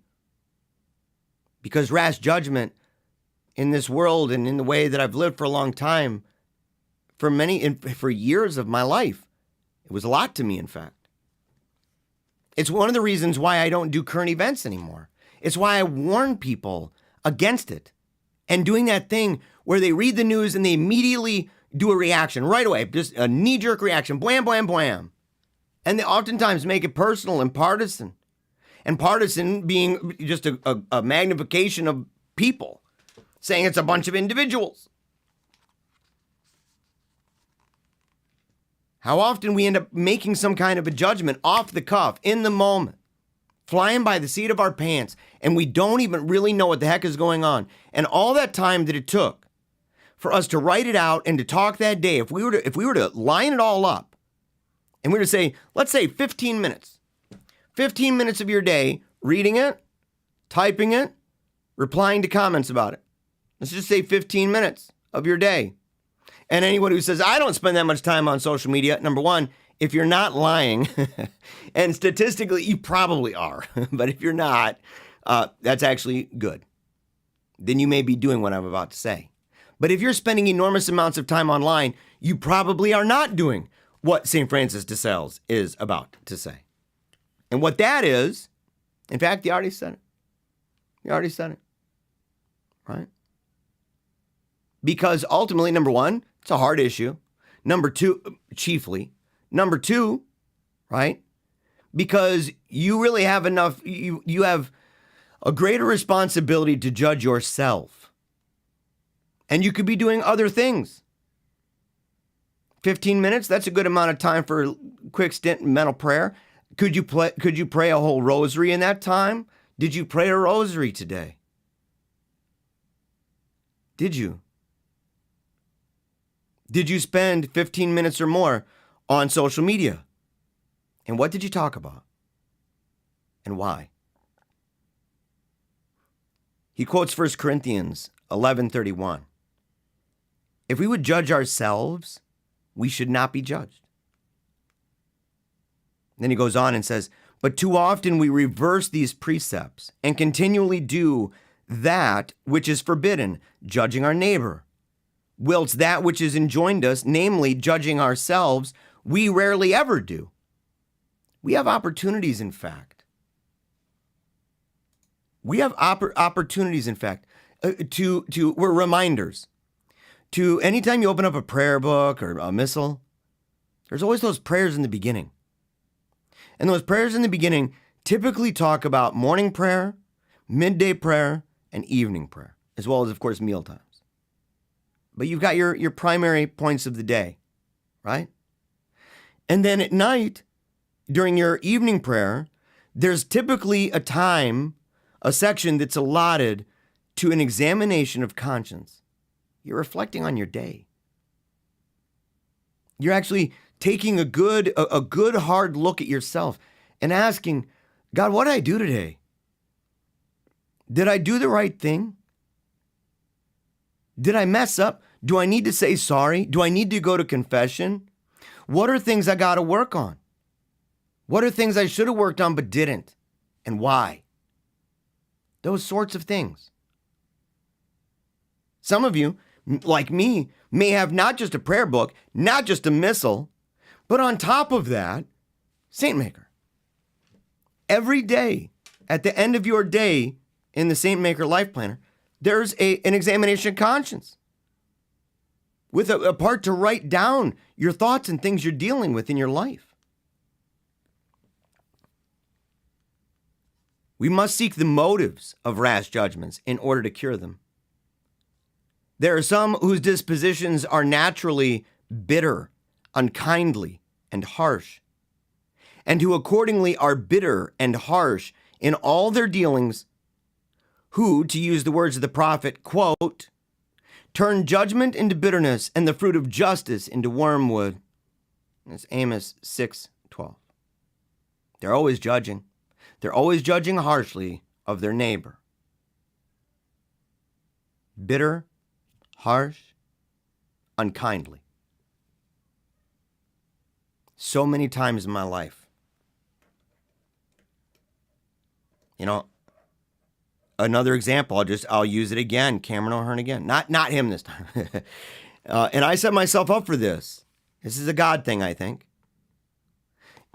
[SPEAKER 1] Because rash judgment in this world and in the way that I've lived for a long time, for years of my life, it was a lot to me, in fact. It's one of the reasons why I don't do current events anymore. It's why I warn people against it. And doing that thing where they read the news and they immediately do a reaction right away, just a knee-jerk reaction, blam, blam, blam. And they oftentimes make it personal and partisan. And partisan being just a magnification of people, saying it's a bunch of individuals. How often we end up making some kind of a judgment off the cuff, in the moment, flying by the seat of our pants, and we don't even really know what the heck is going on. And all that time that it took for us to write it out and to talk that day, if we were to line it all up, and we were to say, let's say 15 minutes. 15 minutes of your day reading it, typing it, replying to comments about it. Let's just say 15 minutes of your day. And anyone who says, I don't spend that much time on social media, number one, if you're not lying, and statistically you probably are, but if you're not, that's actually good. Then you may be doing what I'm about to say. But if you're spending enormous amounts of time online, you probably are not doing what St. Francis de Sales is about to say. And what that is, in fact, he already said it. He already said it, right? Because ultimately, number one, it's a hard issue. Number two, chiefly. Number two, right? Because you really have enough, you have a greater responsibility to judge yourself. And you could be doing other things. 15 minutes, that's a good amount of time for a quick stint in mental prayer. Could you pray a whole rosary in that time? Did you pray a rosary today? Did you? Did you spend 15 minutes or more on social media? And what did you talk about? And why? He quotes 1 Corinthians 11:31. If we would judge ourselves, we should not be judged. Then he goes on and says, but too often we reverse these precepts and continually do that which is forbidden, judging our neighbor. Whilst that which is enjoined us, namely judging ourselves, we rarely ever do. We have opportunities, in fact. We have opportunities, in fact, we're reminders. To anytime you open up a prayer book or a missal, there's always those prayers in the beginning. And those prayers in the beginning typically talk about morning prayer, midday prayer, and evening prayer, as well as, of course, meal times. But you've got your primary points of the day, right? And then at night, during your evening prayer, there's typically a section that's allotted to an examination of conscience. You're reflecting on your day. You're actually taking a good hard look at yourself and asking, God, what did I do today? Did I do the right thing? Did I mess up? Do I need to say sorry? Do I need to go to confession? What are things I got to work on? What are things I should have worked on but didn't? And why? Those sorts of things. Some of you, like me, may have not just a prayer book, not just a missal, but on top of that, SAINTMAKER. Every day, at the end of your day in the SAINTMAKER Life Planner, there's an examination of conscience with a part to write down your thoughts and things you're dealing with in your life. We must seek the motives of rash judgments in order to cure them. There are some whose dispositions are naturally bitter, unkindly, and harsh, and who accordingly are bitter and harsh in all their dealings, who, to use the words of the prophet, quote, turn judgment into bitterness and the fruit of justice into wormwood. That's Amos 6:12. They're always judging. They're always judging harshly of their neighbor. Bitter, harsh, unkindly. So many times in my life. You know, another example, I'll use it again, Cameron O'Hearn again. Not him this time. And I set myself up for this. This is a God thing, I think.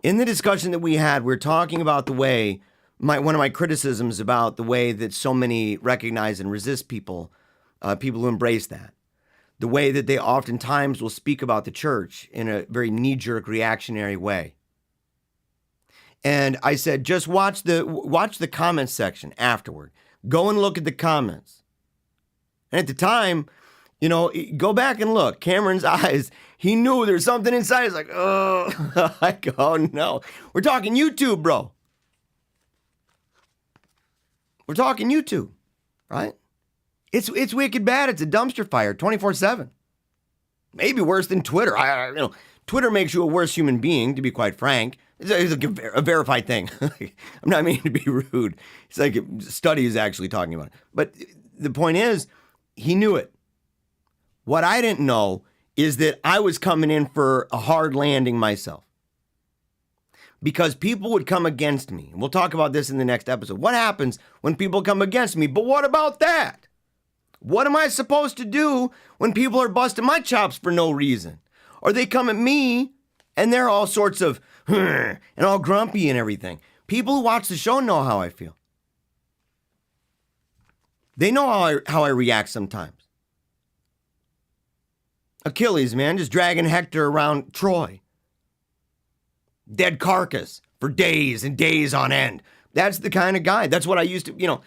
[SPEAKER 1] In the discussion that we had, we were talking about the way, one of my criticisms about the way that so many recognize and resist people who embrace that. The way that they oftentimes will speak about the church in a very knee-jerk reactionary way. And I said, just watch the comments section afterward. Go and look at the comments. And at the time, go back and look. Cameron's eyes, he knew there's something inside. He's like, oh, oh no. We're talking YouTube, bro. We're talking YouTube, right? It's wicked bad. It's a dumpster fire 24/7. Maybe worse than Twitter. Twitter makes you a worse human being, to be quite frank. It's a verified thing. I'm not meaning to be rude. It's like a study is actually talking about it. But the point is, he knew it. What I didn't know is that I was coming in for a hard landing myself. Because people would come against me. We'll talk about this in the next episode. What happens when people come against me? But what about that? What am I supposed to do when people are busting my chops for no reason? Or they come at me and they're all sorts of and all grumpy and everything. People who watch the show know how I feel. They know how I react sometimes. Achilles, man, just dragging Hector around Troy. Dead carcass for days and days on end. That's the kind of guy. That's what I used to,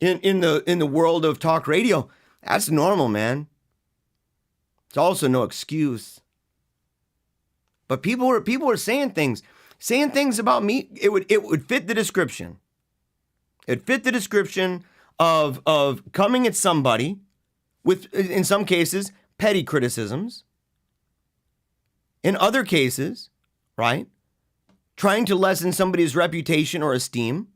[SPEAKER 1] in the world of talk radio. That's normal, man. It's also no excuse. But people were saying things about me. It would fit the description. It fit the description of coming at somebody with, in some cases, petty criticisms. In other cases, right, trying to lessen somebody's reputation or esteem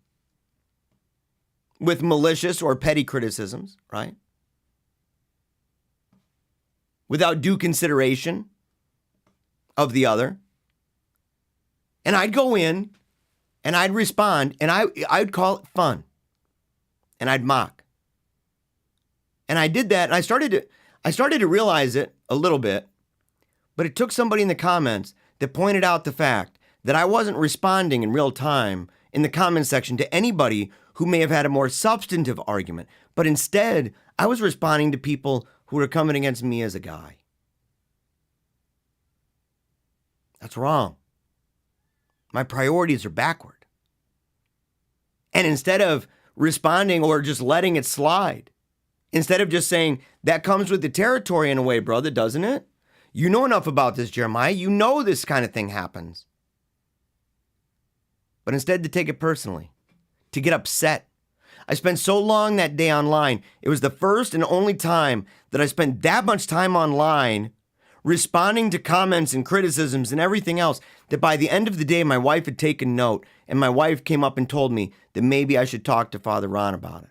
[SPEAKER 1] with malicious or petty criticisms, right? Without due consideration of the other. And I'd go in and I'd respond and I'd call it fun. And I'd mock. And I did that and I started to realize it a little bit, but it took somebody in the comments that pointed out the fact that I wasn't responding in real time in the comment section to anybody who may have had a more substantive argument, but instead I was responding to people who were coming against me as a guy. That's wrong. My priorities are backward. And instead of responding or just letting it slide, instead of just saying, that comes with the territory in a way, brother, doesn't it? You know enough about this, Jeremiah. You know this kind of thing happens. But instead to take it personally, to get upset. I spent so long that day online. It was the first and only time that I spent that much time online responding to comments and criticisms and everything else, that by the end of the day, my wife had taken note, and my wife came up and told me that maybe I should talk to Father Ron about it,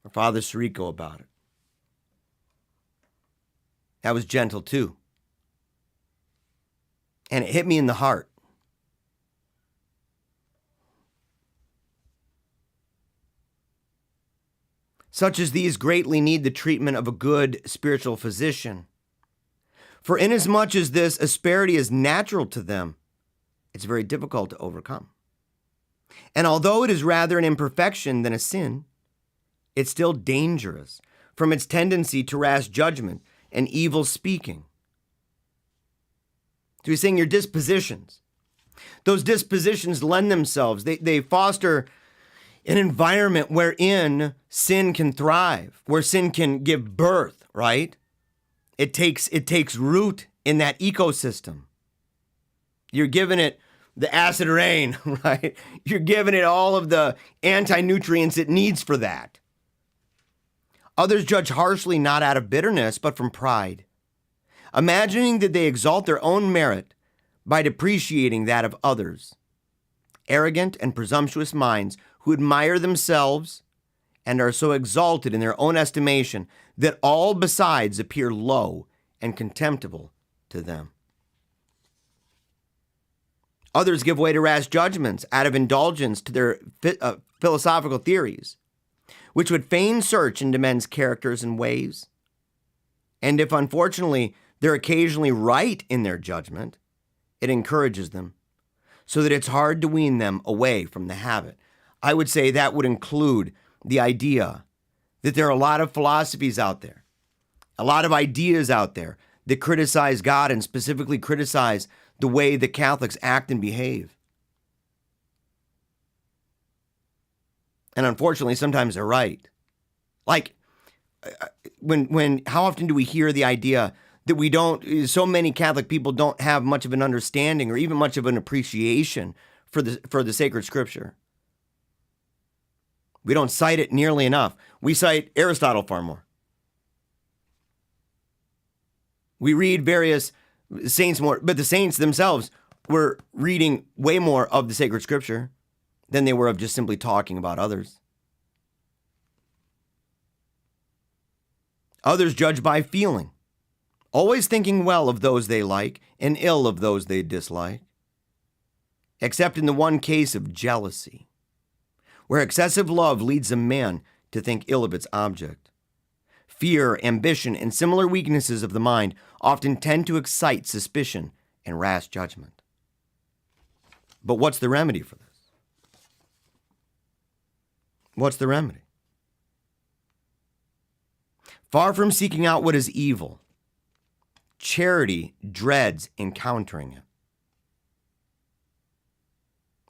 [SPEAKER 1] or Father Sirico about it. That was gentle too. And it hit me in the heart. Such as these greatly need the treatment of a good spiritual physician. For inasmuch as this asperity is natural to them, it's very difficult to overcome. And although it is rather an imperfection than a sin, it's still dangerous from its tendency to rash judgment and evil speaking. So he's saying your dispositions. Those dispositions lend themselves. They foster an environment wherein sin can thrive, where sin can give birth, right? It takes root in that ecosystem. You're giving it the acid rain, right? You're giving it all of the anti-nutrients it needs for that. Others judge harshly not out of bitterness, but from pride, imagining that they exalt their own merit by depreciating that of others. Arrogant and presumptuous minds who admire themselves and are so exalted in their own estimation that all besides appear low and contemptible to them. Others give way to rash judgments out of indulgence to their philosophical theories, which would fain search into men's characters and ways. And if unfortunately they're occasionally right in their judgment, it encourages them, so that it's hard to wean them away from the habit. I would say that would include the idea that there are a lot of philosophies out there, a lot of ideas out there that criticize God and specifically criticize the way that Catholics act and behave. And unfortunately, sometimes they're right. Like, how often do we hear the idea that so many Catholic people don't have much of an understanding or even much of an appreciation for the sacred scripture? We don't cite it nearly enough. We cite Aristotle far more. We read various saints more, but the saints themselves were reading way more of the sacred scripture than they were of just simply talking about others. Others judge by feeling, always thinking well of those they like and ill of those they dislike, except in the one case of jealousy, where excessive love leads a man to think ill of its object. Fear, ambition, and similar weaknesses of the mind often tend to excite suspicion and rash judgment. But what's the remedy for this? What's the remedy? Far from seeking out what is evil, charity dreads encountering it.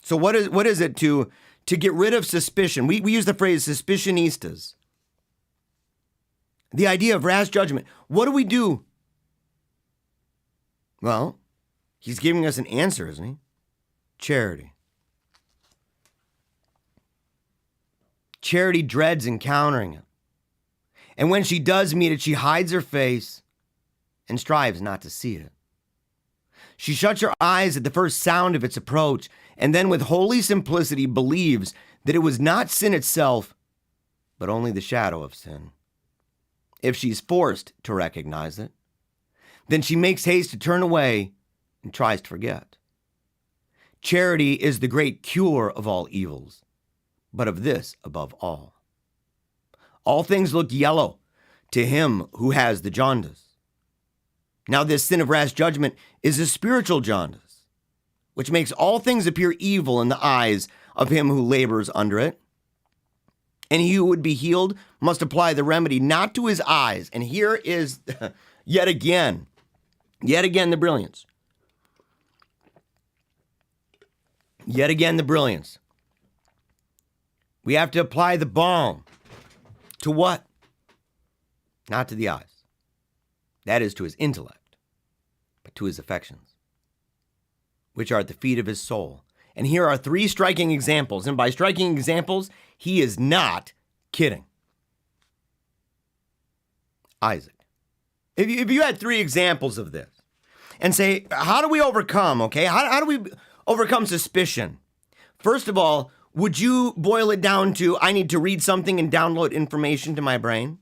[SPEAKER 1] So what is it to get rid of suspicion? We use the phrase suspicionistas. The idea of rash judgment. What do we do? Well, he's giving us an answer, isn't he? Charity. Charity dreads encountering it. And when she does meet it, she hides her face and strives not to see it. She shuts her eyes at the first sound of its approach, and then with holy simplicity believes that it was not sin itself, but only the shadow of sin. If she's forced to recognize it, then she makes haste to turn away and tries to forget. Charity is the great cure of all evils, but of this above all. All things look yellow to him who has the jaundice. Now this sin of rash judgment is a spiritual jaundice. which makes all things appear evil in the eyes of him who labors under it. And he who would be healed must apply the remedy not to his eyes. And here is yet again the brilliance. Yet again the brilliance. We have to apply the balm to what? Not to the eyes. That is to his intellect, but to his affections, which are at the feet of his soul. And here are 3 striking examples. And by striking examples, he is not kidding. Isaac. If you had 3 examples of this and say, how do we overcome, okay? How do we overcome suspicion? First of all, would you boil it down to, I need to read something and download information to my brain?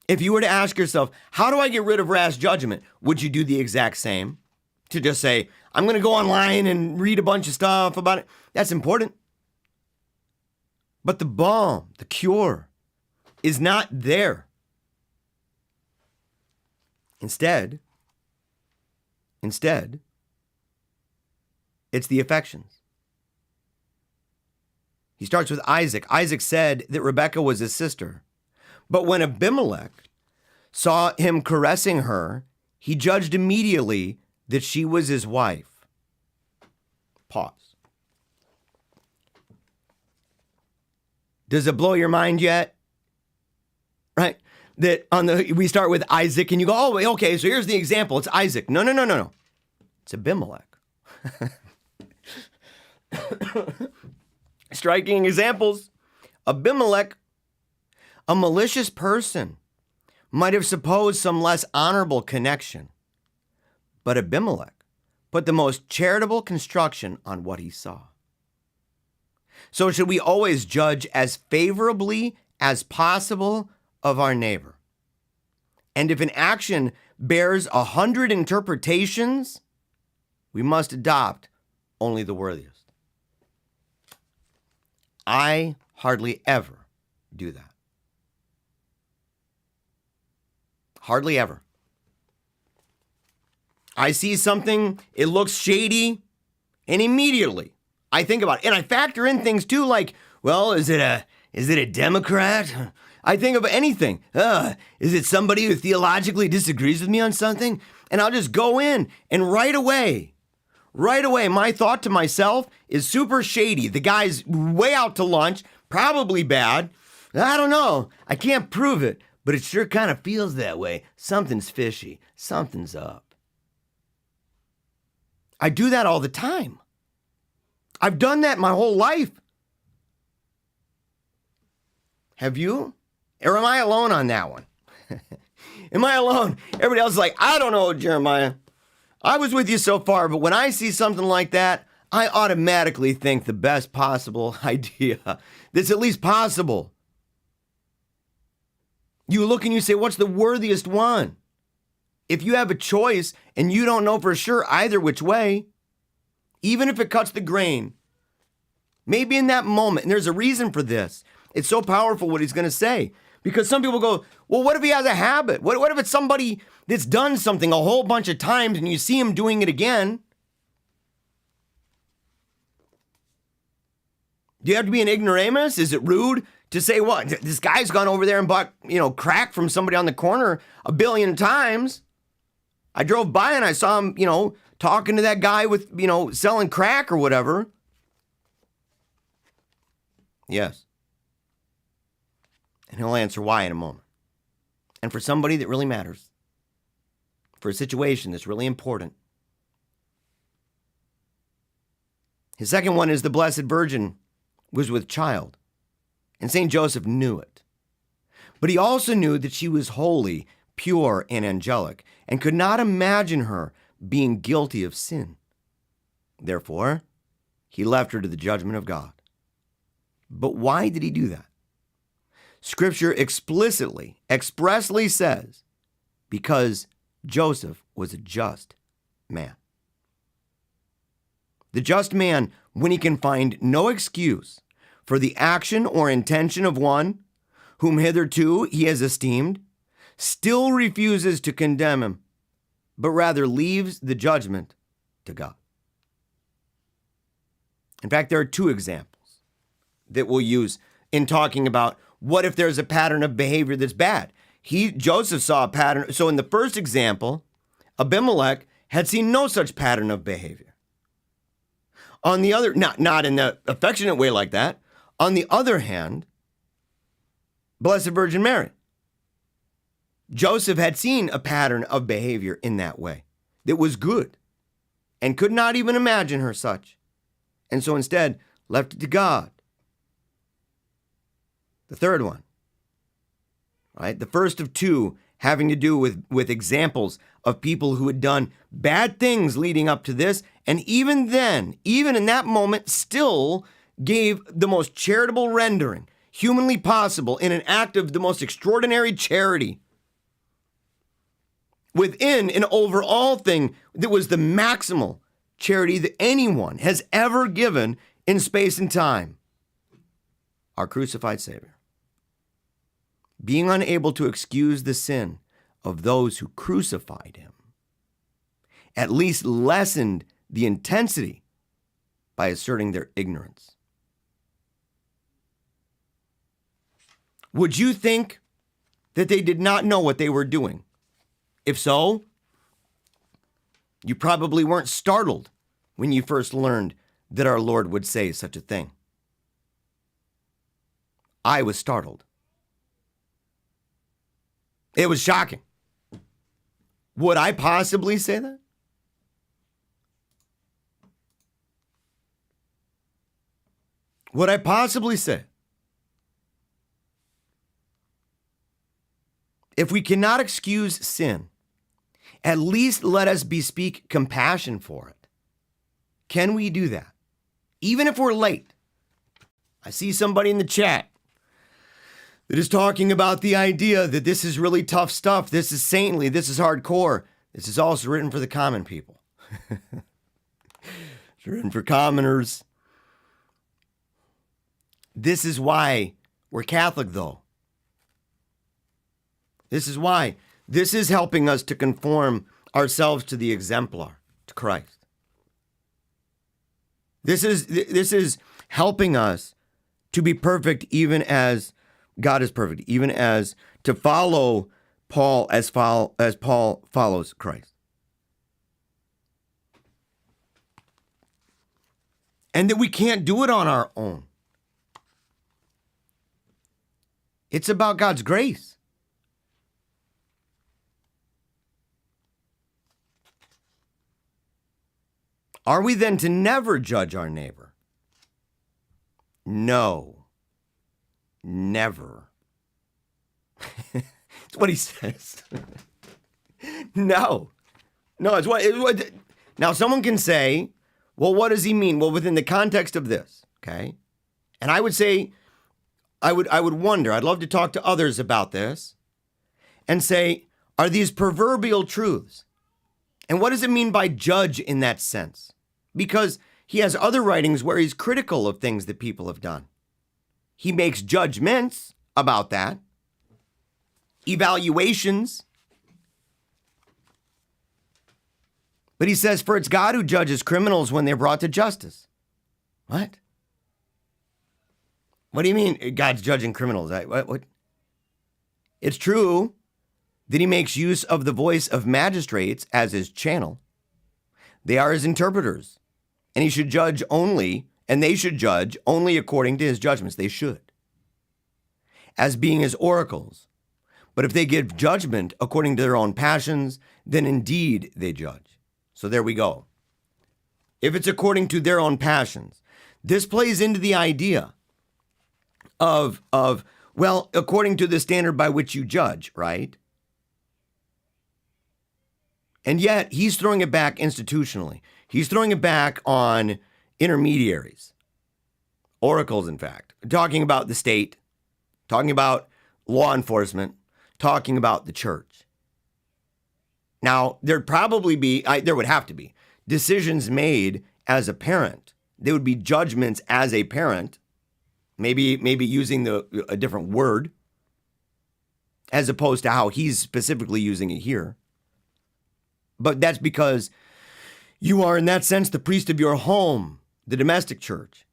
[SPEAKER 1] If you were to ask yourself, how do I get rid of rash judgment? Would you do the exact same? To just say, I'm going to go online and read a bunch of stuff about it. That's important. But the balm, the cure, is not there. Instead, it's the affections. He starts with Isaac. Isaac said that Rebekah was his sister. But when Abimelech saw him caressing her, he judged immediately that she was his wife. Pause. Does it blow your mind yet? Right? That we start with Isaac and you go, oh, okay, so here's the example. It's Isaac. No. It's Abimelech. Striking examples. Abimelech, a malicious person, might have supposed some less honorable connection. But Abimelech put the most charitable construction on what he saw. So should we always judge as favorably as possible of our neighbor? And if an action bears 100 interpretations, we must adopt only the worthiest. I hardly ever do that. Hardly ever. I see something, it looks shady, and immediately I think about it. And I factor in things too, like, well, is it a Democrat? I think of anything. Is it somebody who theologically disagrees with me on something? And I'll just go in, and right away, my thought to myself is super shady. The guy's way out to lunch, probably bad. I don't know. I can't prove it, but it sure kind of feels that way. Something's fishy. Something's up. I do that all the time. I've done that my whole life. Have you? Or am I alone on that one? Am I alone? Everybody else is like, I don't know, Jeremiah. I was with you so far, but when I see something like that, I automatically think the best possible idea that's at least possible. You look and you say, what's the worthiest one? If you have a choice and you don't know for sure either which way, even if it cuts the grain, maybe in that moment, and there's a reason for this, it's so powerful what he's going to say. Because some people go, well, what if he has a habit? What if it's somebody that's done something a whole bunch of times and you see him doing it again? Do you have to be an ignoramus? Is it rude to say, what? This guy's gone over there and bought, crack from somebody on the corner 1 billion times. I drove by and I saw him, talking to that guy with, selling crack or whatever. Yes. And he'll answer why in a moment. And for somebody that really matters, for a situation that's really important. His second one is the Blessed Virgin was with child. And St. Joseph knew it. But he also knew that she was holy, pure, and angelic, and could not imagine her being guilty of sin. Therefore, he left her to the judgment of God. But why did he do that? Scripture expressly says, because Joseph was a just man. The just man, when he can find no excuse for the action or intention of one whom hitherto he has esteemed, still refuses to condemn him, but rather leaves the judgment to God. In fact, there are two examples that we'll use in talking about what if there's a pattern of behavior that's bad. Joseph saw a pattern. So in the first example, Abimelech had seen no such pattern of behavior. On the other, not in the affectionate way like that. On the other hand, Blessed Virgin Mary. Joseph had seen a pattern of behavior in that way that was good and could not even imagine her such. And so instead left it to God. The third one, right? The first of two having to do with examples of people who had done bad things leading up to this. And even then, even in that moment, still gave the most charitable rendering humanly possible in an act of the most extraordinary charity within an overall thing that was the maximal charity that anyone has ever given in space and time. Our crucified Savior. Being unable to excuse the sin of those who crucified him, at least lessened the intensity by asserting their ignorance. Would you think that they did not know what they were doing? If so, you probably weren't startled when you first learned that our Lord would say such a thing. I was startled. It was shocking. Would I possibly say that? Would I possibly say? If we cannot excuse sin, at least let us bespeak compassion for it. Can we do that? Even if we're late. I see somebody in the chat that is talking about the idea that this is really tough stuff. This is saintly. This is hardcore. This is also written for the common people. It's written for commoners. This is why we're Catholic, though. This is why. This is helping us to conform ourselves to the exemplar, to Christ. This is helping us to be perfect even as God is perfect, even as to follow Paul as Paul follows Christ. And that we can't do it on our own. It's about God's grace. Are we then to never judge our neighbor? No. Never. It's what he says. No. It's what. Now, someone can say, well, what does he mean? Well, within the context of this, okay? And I would say, I would wonder, I'd love to talk to others about this and say, are these proverbial truths? And what does it mean by judge in that sense? Because he has other writings where he's critical of things that people have done. He makes judgments about that, evaluations. But he says, for it's God who judges criminals when they're brought to justice. What? What do you mean God's judging criminals? What? It's true that he makes use of the voice of magistrates as his channel. They are his interpreters, and he should judge only, and they should judge only according to his judgments. They should, as being his oracles. But if they give judgment according to their own passions, then indeed they judge. So there we go. If it's according to their own passions, this plays into the idea of well, according to the standard by which you judge, right? And yet he's throwing it back institutionally. He's throwing it back on intermediaries, oracles, in fact, talking about the state, talking about law enforcement, talking about the church. Now, there'd probably be, there would have to be decisions made as a parent. There would be judgments as a parent, maybe using a different word, as opposed to how he's specifically using it here. But that's because you are, in that sense, the priest of your home, the domestic church.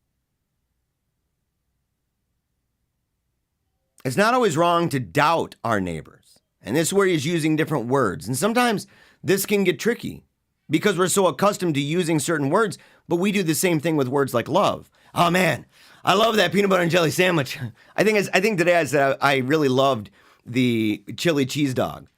[SPEAKER 1] It's not always wrong to doubt our neighbors. And this is where he's using different words. And sometimes this can get tricky because we're so accustomed to using certain words, but we do the same thing with words like love. Oh man, I love that peanut butter and jelly sandwich. I think today I said I really loved the chili cheese dog.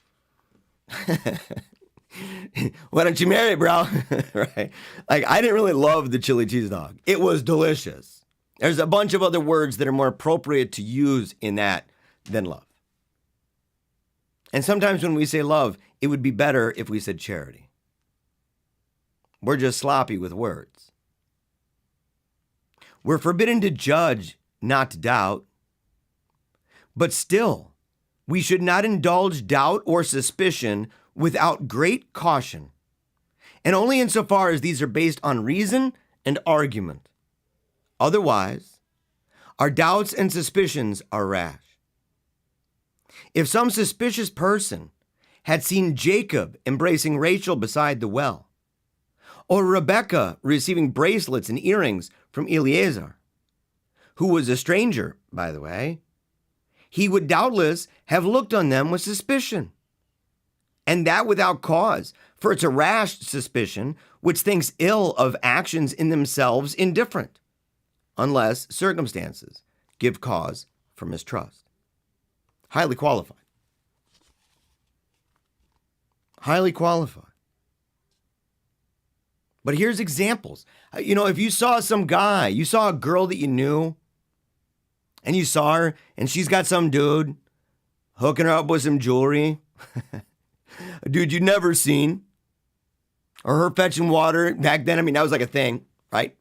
[SPEAKER 1] Why don't you marry it, bro? Right? Like, I didn't really love the chili cheese dog. It was delicious. There's a bunch of other words that are more appropriate to use in that than love. And sometimes when we say love, it would be better if we said charity. We're just sloppy with words. We're forbidden to judge, not to doubt. But still, we should not indulge doubt or suspicion without great caution, and only insofar as these are based on reason and argument. Otherwise, our doubts and suspicions are rash. If some suspicious person had seen Jacob embracing Rachel beside the well, or Rebekah receiving bracelets and earrings from Eliezer, who was a stranger, by the way, he would doubtless have looked on them with suspicion. And that without cause, for it's a rash suspicion which thinks ill of actions in themselves indifferent, unless circumstances give cause for mistrust. Highly qualified. Highly qualified. But here's examples. If you saw some guy, you saw a girl that you knew, and you saw her, and she's got some dude hooking her up with some jewelry, a dude you'd never seen, or her fetching water back then. I mean, that was like a thing, right?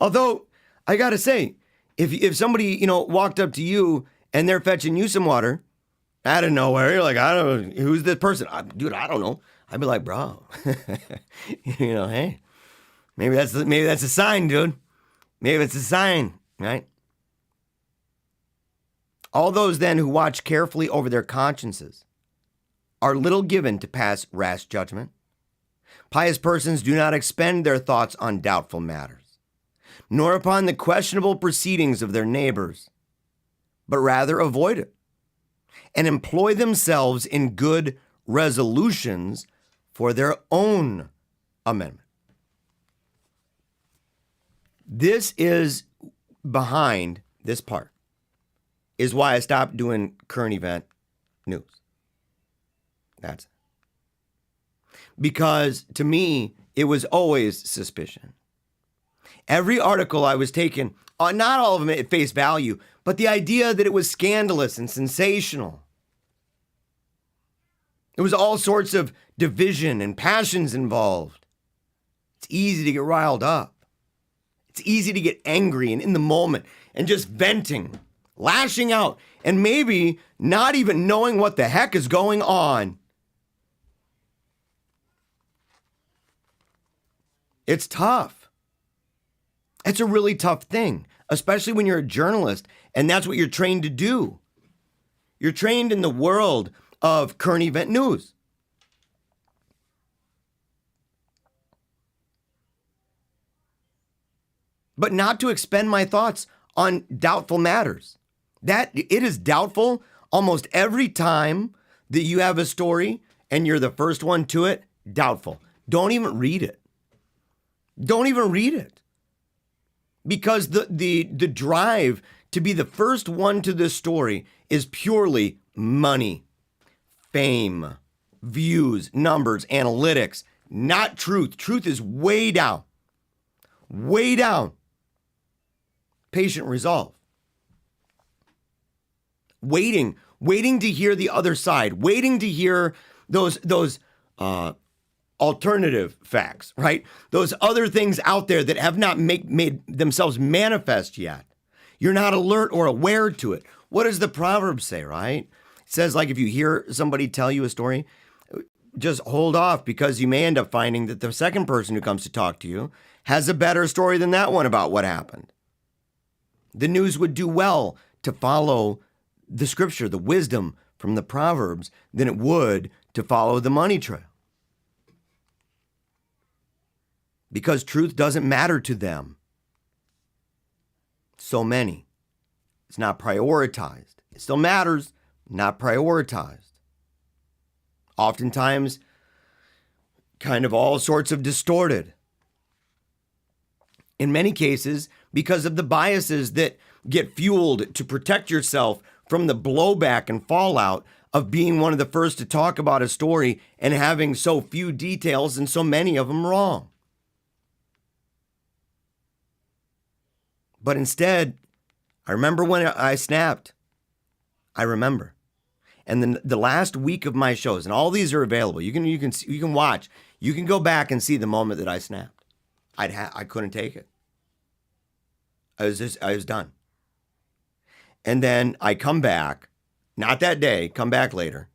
[SPEAKER 1] Although, I gotta say, if somebody, walked up to you and they're fetching you some water out of nowhere, you're like, I don't know, who's this person? Dude, I don't know. I'd be like, bro, hey, maybe that's a sign, dude. Maybe it's a sign, right? All those then who watch carefully over their consciences are little given to pass rash judgment. Pious persons do not expend their thoughts on doubtful matters, nor upon the questionable proceedings of their neighbors, but rather avoid it, and employ themselves in good resolutions for their own amendment. This is behind this part, is why I stopped doing current event news. That's it. Because to me, it was always suspicion. Every article I was taking, not all of them at face value, but the idea that it was scandalous and sensational. There was all sorts of division and passions involved. It's easy to get riled up. It's easy to get angry and in the moment and just venting, lashing out, and maybe not even knowing what the heck is going on. It's tough. It's a really tough thing, especially when you're a journalist and that's what you're trained to do. You're trained in the world of current event news. But not to expend my thoughts on doubtful matters. That it is doubtful almost every time that you have a story and you're the first one to it. Doubtful. Don't even read it. Don't even read it. Because the drive to be the first one to this story is purely money, fame, views, numbers, analytics, not truth. Truth is way down. Way down. Patient resolve. Waiting to hear the other side, waiting to hear those alternative facts, right? Those other things out there that have not made themselves manifest yet. You're not alert or aware to it. What does the proverb say, right? It says, like, if you hear somebody tell you a story, just hold off, because you may end up finding that the second person who comes to talk to you has a better story than that one about what happened. The news would do well to follow the scripture, the wisdom from the Proverbs, than it would to follow the money trail. because truth doesn't matter to them. So many. It's not prioritized. It still matters, not prioritized. Oftentimes, kind of all sorts of distorted. In many cases, because of the biases that get fueled to protect yourself from the blowback and fallout of being one of the first to talk about a story and having so few details and so many of them wrong. But instead, I remember when I snapped. I remember. And then the last week of my shows, and all these are available. You can watch. You can go back and see the moment that I snapped. I couldn't take it. I was done. And then I come back, not that day, come back later.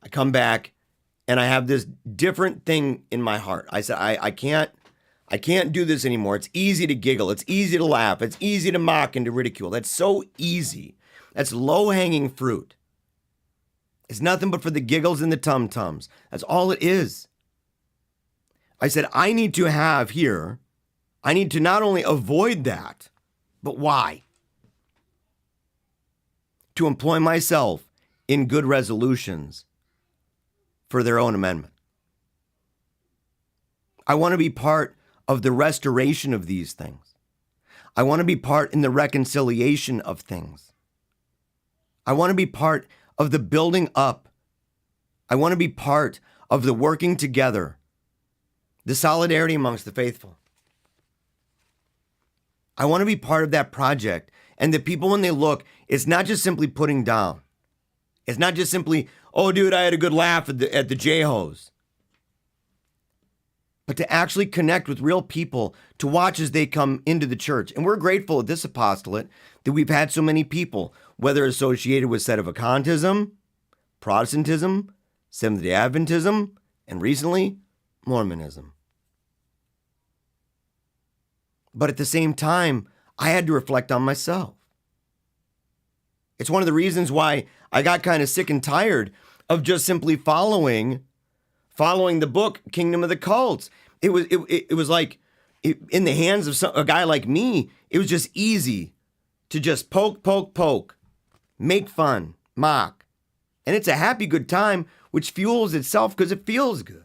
[SPEAKER 1] I come back and I have this different thing in my heart. I said, I can't do this anymore. It's easy to giggle. It's easy to laugh. It's easy to mock and to ridicule. That's so easy. That's low-hanging fruit. It's nothing but for the giggles and the tum-tums. That's all it is. I said, I need to not only avoid that, but why? To employ myself in good resolutions for their own amendment. I want to be part of the restoration of these things. I want to be part in the reconciliation of things. I want to be part of the building up. I want to be part of the working together, the solidarity amongst the faithful. I want to be part of that project. And the people, when they look, it's not just simply putting down. It's not just simply, oh, dude, I had a good laugh at the J-Hos. But to actually connect with real people, to watch as they come into the church. And we're grateful at this apostolate that we've had so many people, whether associated with Sedevacantism, Protestantism, Seventh-day Adventism, and recently, Mormonism. But at the same time, I had to reflect on myself. It's one of the reasons why I got kind of sick and tired of just simply following the book Kingdom of the Cults. It was like in the hands of a guy like me, it was just easy to just poke, make fun, mock. And it's a happy good time, which fuels itself because it feels good.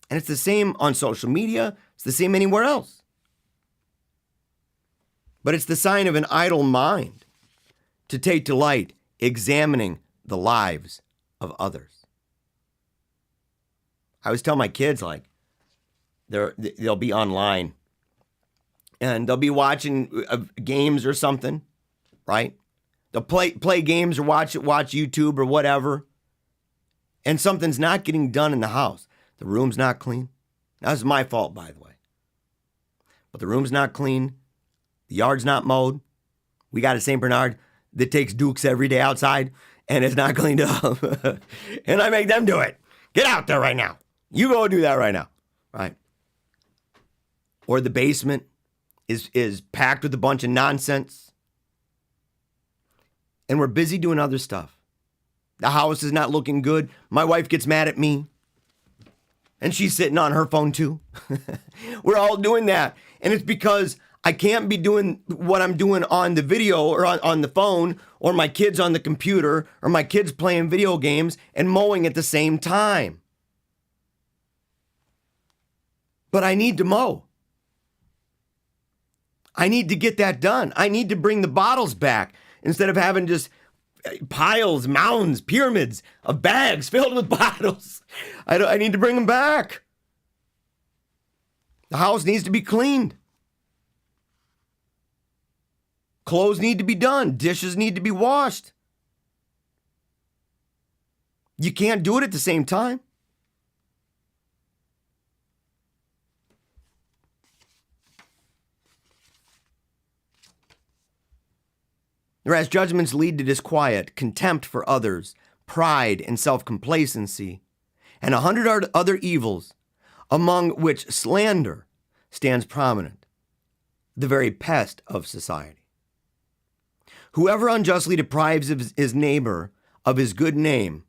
[SPEAKER 1] And it's the same on social media. It's the same anywhere else. But it's the sign of an idle mind to take delight examining the lives of others. I always tell my kids, like, they'll be online and they'll be watching games or something, right? They'll play games or watch YouTube or whatever, and something's not getting done in the house. The room's not clean. That's my fault, by the way. But the room's not clean. The yard's not mowed. We got a St. Bernard that takes dukes every day outside, and it's not cleaned up. And I make them do it. Get out there right now. You go do that right now. Right? Or the basement is packed with a bunch of nonsense. And we're busy doing other stuff. The house is not looking good. My wife gets mad at me. And she's sitting on her phone too. We're all doing that. And it's because I can't be doing what I'm doing on the video or on the phone, or my kids on the computer, or my kids playing video games and mowing at the same time. But I need to mow. I need to get that done. I need to bring the bottles back instead of having just piles, mounds, pyramids of bags filled with bottles. I need to bring them back. The house needs to be cleaned. Clothes need to be done. Dishes need to be washed. You can't do it at the same time. Whereas judgments lead to disquiet, contempt for others, pride and self-complacency, and 100 other evils, among which slander stands prominent, the very pest of society. Whoever unjustly deprives his neighbor of his good name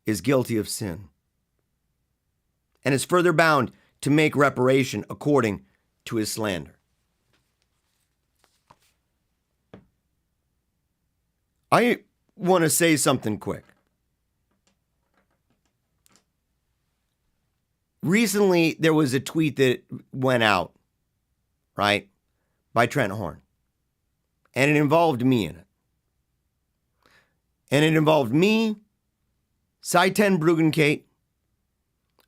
[SPEAKER 1] is guilty of sin, and is further bound to make reparation according to his slander. I want to say something quick. Recently, there was a tweet that went out, right, by Trent Horn. And it involved me in it. And it involved me, Saiten Brugenkate,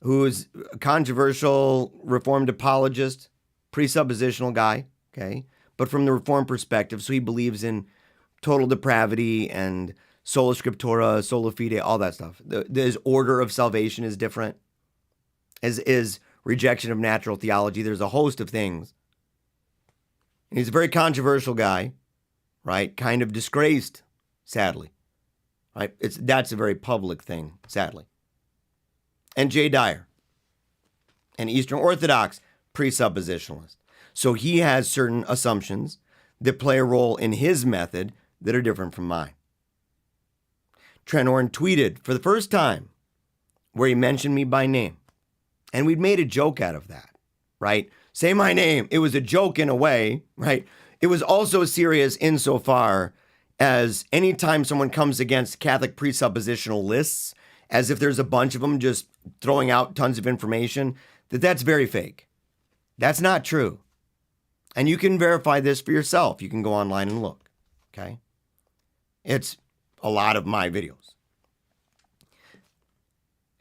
[SPEAKER 1] who is a controversial Reformed apologist, presuppositional guy, okay? But from the Reformed perspective, so he believes in total depravity and sola scriptura, sola fide, all that stuff. His order of salvation is different, as is rejection of natural theology. There's a host of things. And he's a very controversial guy, right? Kind of disgraced, sadly. Right? That's a very public thing, sadly. And Jay Dyer, an Eastern Orthodox presuppositionalist. So he has certain assumptions that play a role in his method that are different from mine. Trent Horn tweeted for the first time where he mentioned me by name. And we'd made a joke out of that, right? Say my name. It was a joke in a way, right? It was also serious insofar as anytime someone comes against Catholic presuppositional lists, as if there's a bunch of them just throwing out tons of information, that's very fake. That's not true. And you can verify this for yourself. You can go online and look, okay? It's a lot of my videos.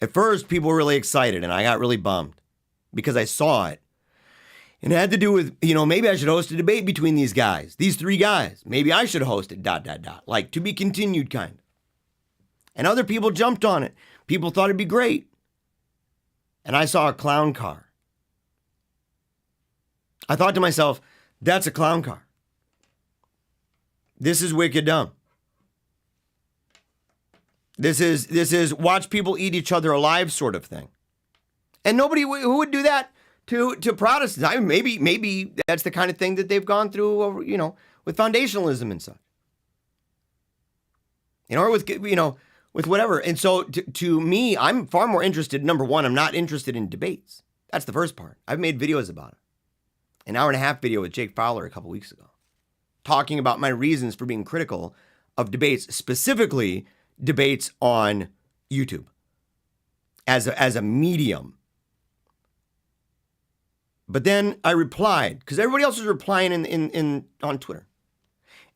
[SPEAKER 1] At first, people were really excited, and I got really bummed because I saw it. And it had to do with, maybe I should host a debate between these guys, these three guys. Maybe I should host it, ... Like, to be continued kind of. And other people jumped on it. People thought it'd be great. And I saw a clown car. I thought to myself, that's a clown car. This is wicked dumb. This is watch people eat each other alive sort of thing. And nobody who would do that to Protestants. I mean, maybe that's the kind of thing that they've gone through over, with foundationalism and such. Or with whatever. And so to me, I'm far more interested. Number one, I'm not interested in debates. That's the first part. I've made videos about it. An hour-and-a-half video with Jake Fowler a couple weeks ago, talking about my reasons for being critical of debates, specifically debates on YouTube as a medium. But then I replied, because everybody else was replying on Twitter.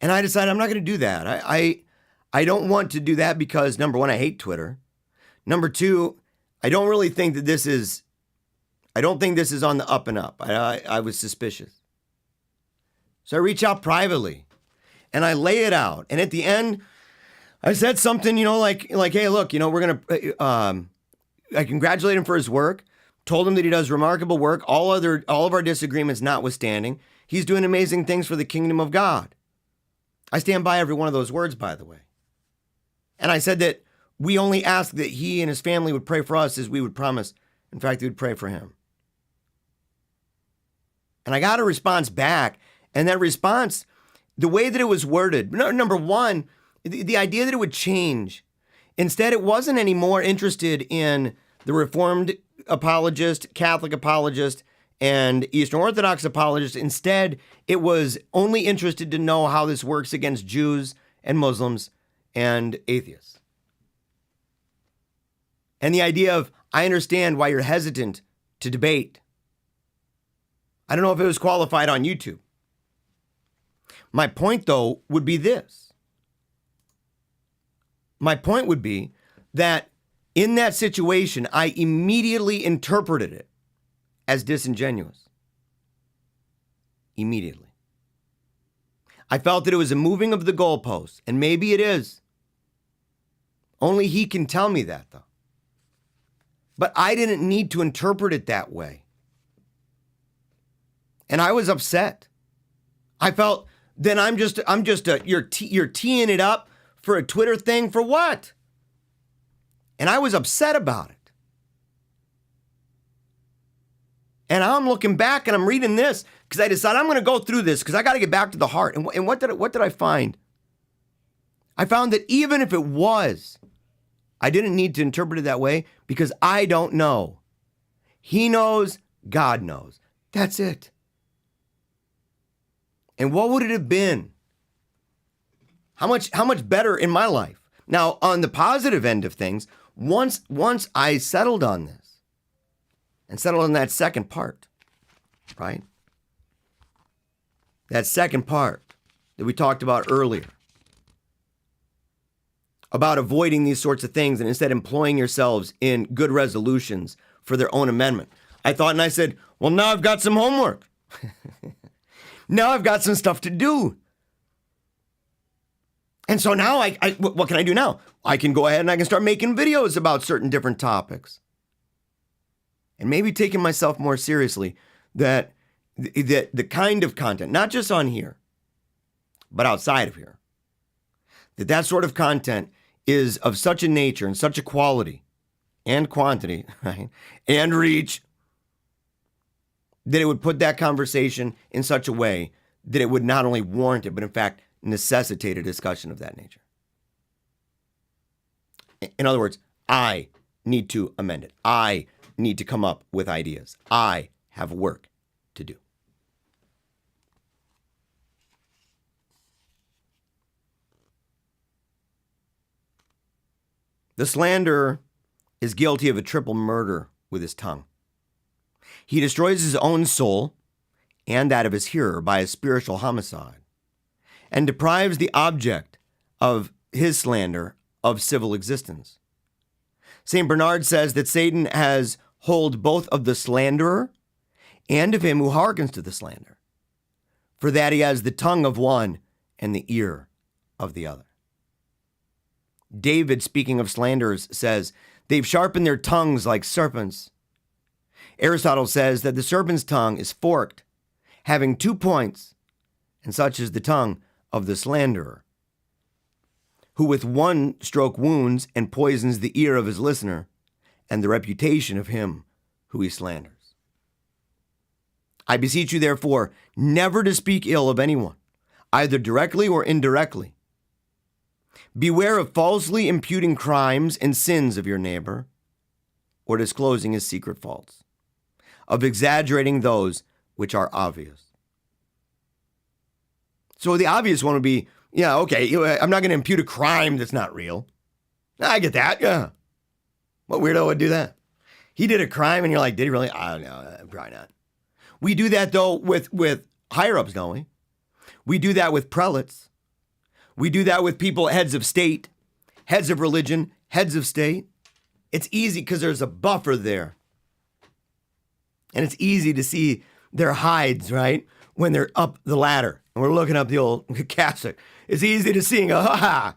[SPEAKER 1] And I decided I'm not going to do that. I don't want to do that because, number one, I hate Twitter. Number two, I don't really think that this is on the up and up. I was suspicious. So I reach out privately and I lay it out. And at the end, I said something, like, hey, look, we're going to, I congratulate him for his work. Told him that he does remarkable work, all of our disagreements notwithstanding. He's doing amazing things for the kingdom of God. I stand by every one of those words, by the way. And I said that we only ask that he and his family would pray for us as we would promise. In fact, we would pray for him. And I got a response back. And that response, the way that it was worded, number one, the idea that it would change. Instead, it wasn't any more interested in the Reformed apologist, Catholic apologist, and Eastern Orthodox apologist. Instead, it was only interested to know how this works against Jews and Muslims and atheists. And the idea of, I understand why you're hesitant to debate. I don't know if it was qualified on YouTube. My point, though, would be this. My point would be that in that situation, I immediately interpreted it as disingenuous. Immediately. I felt that it was a moving of the goalposts, and maybe it is. Only he can tell me that, though. But I didn't need to interpret it that way. And I was upset. I felt, then you're teeing it up for a Twitter thing for what? And I was upset about it. And I'm looking back and I'm reading this because I decided I'm going to go through this because I got to get back to the heart. And what did I find? I found that even if it was, I didn't need to interpret it that way because I don't know. He knows, God knows. That's it. And what would it have been? How much better in my life? Now, on the positive end of things, once I settled on this and settled on that second part, right? That second part that we talked about earlier, about avoiding these sorts of things and instead employing yourselves in good resolutions for their own amendment. I thought and I said, well, now I've got some homework. Now I've got some stuff to do. And so now what can I do now? I can go ahead and I can start making videos about certain different topics. And maybe taking myself more seriously, that the kind of content, not just on here, but outside of here, that sort of content is of such a nature and such a quality and quantity, right, and reach, that it would put that conversation in such a way that it would not only warrant it, but in fact necessitate a discussion of that nature. In other words, I need to amend it. I need to come up with ideas. I have work to do. The slanderer is guilty of a triple murder with his tongue. He destroys his own soul and that of his hearer by a spiritual homicide, and deprives the object of his slander of civil existence. St. Bernard says that Satan has hold both of the slanderer and of him who hearkens to the slander, for that he has the tongue of one and the ear of the other. David, speaking of slanderers, says, they've sharpened their tongues like serpents. Aristotle says that the serpent's tongue is forked, having 2 points, and such is the tongue of the slanderer, who with one stroke wounds and poisons the ear of his listener and the reputation of him who he slanders. I beseech you, therefore, never to speak ill of anyone, either directly or indirectly. Beware of falsely imputing crimes and sins of your neighbor, or disclosing his secret faults, of exaggerating those which are obvious. So the obvious one would be, yeah, okay, I'm not going to impute a crime that's not real. I get that, yeah. What weirdo would do that? He did a crime and you're like, did he really? I don't know, probably not. We do that, though, with higher-ups, don't we? We do that with prelates. We do that with people, heads of state, heads of religion, heads of state. It's easy because there's a buffer there. And it's easy to see their hides, right, when they're up the ladder. And we're looking up the old cassock. It's easy to see and go, ha-ha,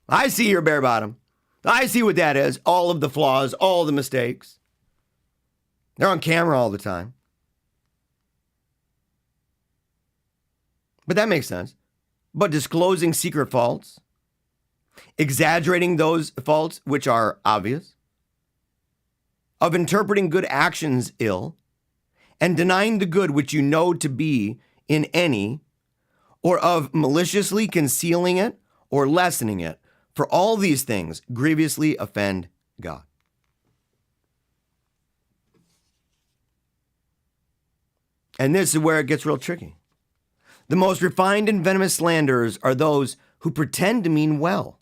[SPEAKER 1] I see your bare bottom. I see what that is, all of the flaws, all the mistakes. They're on camera all the time. But that makes sense. But disclosing secret faults, exaggerating those faults which are obvious, of interpreting good actions ill, and denying the good which you know to be in any, or of maliciously concealing it or lessening it, for all these things grievously offend God. And this is where it gets real tricky. The most refined and venomous slanderers are those who pretend to mean well.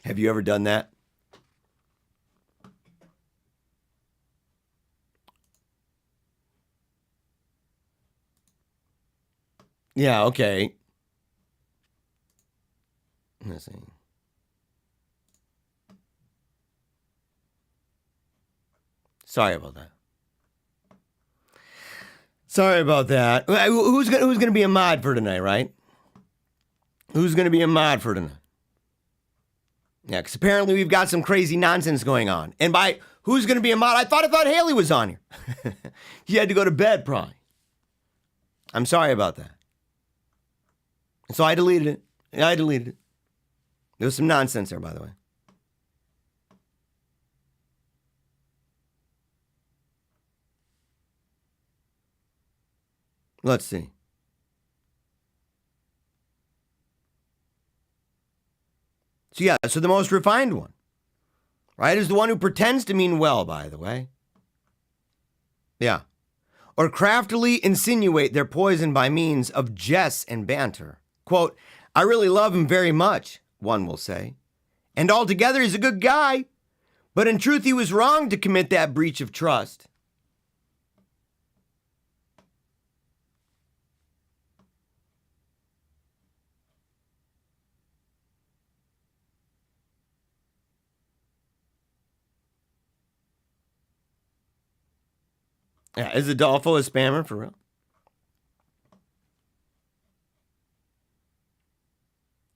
[SPEAKER 1] Have you ever done that? Yeah, okay. Let's see. Sorry about that. Sorry about that. Who's gonna be a mod for tonight, right? Who's gonna be a mod for tonight? Yeah, because apparently we've got some crazy nonsense going on. And by who's gonna be a mod, I thought Haley was on here. He had to go to bed, probably. I'm sorry about that. And so I deleted it. Yeah, I deleted it. There was some nonsense there, by the way. Let's see. So yeah, so the most refined one, right, is the one who pretends to mean well, by the way. Yeah. Or craftily insinuate their poison by means of jests and banter. Quote, I really love him very much, one will say. And altogether he's a good guy. But in truth, he was wrong to commit that breach of trust. Yeah, is Adolfo a spammer for real?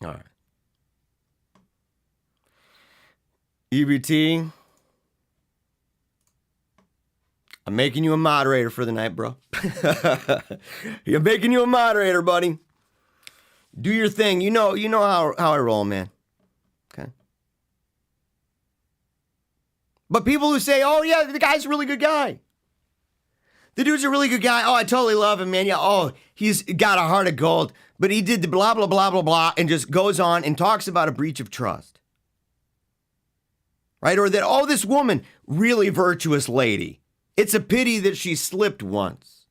[SPEAKER 1] All right. EBT, I'm making you a moderator for the night, bro. I'm making you a moderator, buddy. Do your thing. You know how I roll, man. Okay. But people who say, oh, yeah, the guy's a really good guy. The dude's a really good guy. Oh, I totally love him, man. Yeah, oh, he's got a heart of gold. But he did the blah, blah, blah, blah, blah, and just goes on and talks about a breach of trust. Right? Or that, oh, this woman, really virtuous lady. It's a pity that she slipped once.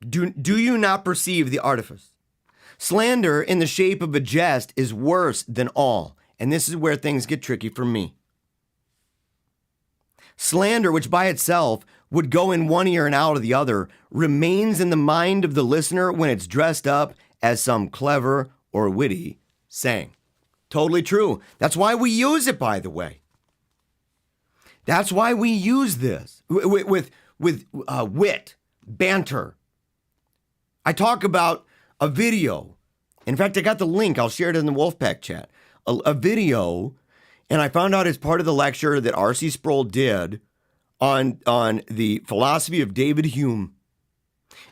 [SPEAKER 1] Do you not perceive the artifice? Slander in the shape of a jest is worse than all. And this is where things get tricky for me. Slander, which by itself would go in one ear and out of the other, remains in the mind of the listener when it's dressed up as some clever or witty saying. Totally true. That's why we use it, by the way. That's why we use this with wit, banter. I talk about a video. In fact, I got the link. I'll share it in the Wolfpack chat. A video, and I found out it's part of the lecture that R.C. Sproul did on the philosophy of David Hume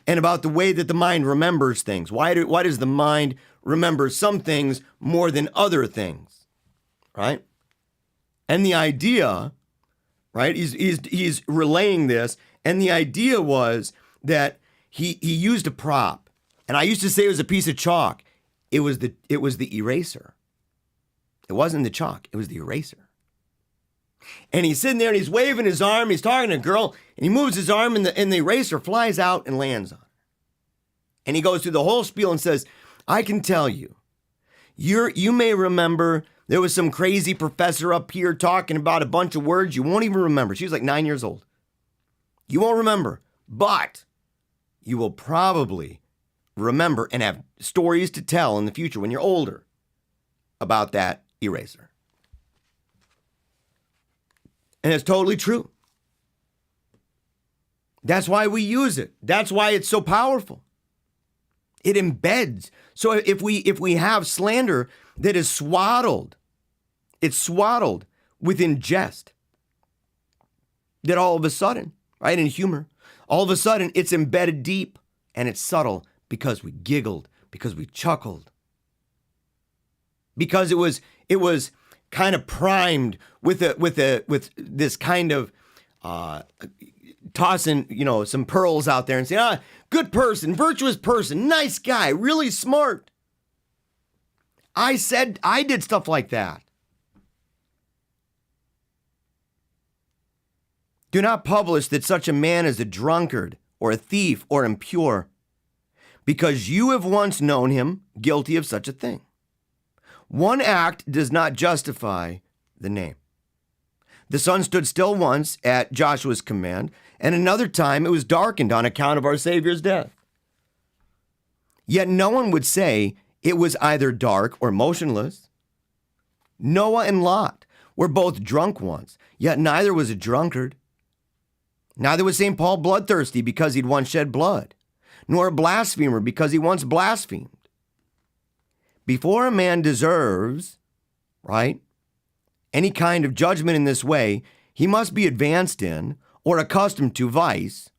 [SPEAKER 1] and about the way that the mind remembers things. Why does the mind remember some things more than other things, right? And the idea, right, he's relaying this, and the idea was that he used a prop, and I used to say it was a piece of chalk. It was the eraser. It wasn't the chalk, it was the eraser. And he's sitting there and he's waving his arm, he's talking to a girl, and he moves his arm and the eraser flies out and lands on her. And he goes through the whole spiel and says, I can tell you, you may remember there was some crazy professor up here talking about a bunch of words you won't even remember. She was like 9 years old. You won't remember, but you will probably remember and have stories to tell in the future when you're older about that eraser. And it's totally true. That's why we use it. That's why it's so powerful. It embeds. So if we have slander that is swaddled, it's swaddled within jest, that all of a sudden, right, in humor, all of a sudden it's embedded deep and it's subtle because we giggled, because we chuckled, because it was kind of primed with this kind of tossing, some pearls out there and saying, good person, virtuous person, nice guy, really smart. I did stuff like that. Do not publish that such a man is a drunkard or a thief or impure, because you have once known him guilty of such a thing. One act does not justify the name. The sun stood still once at Joshua's command, and another time it was darkened on account of our Savior's death. Yet no one would say it was either dark or motionless. Noah and Lot were both drunk once, yet neither was a drunkard. Neither was St. Paul bloodthirsty because he'd once shed blood, nor a blasphemer because he once blasphemed. Before a man deserves, right, any kind of judgment in this way, he must be advanced in or accustomed to vice.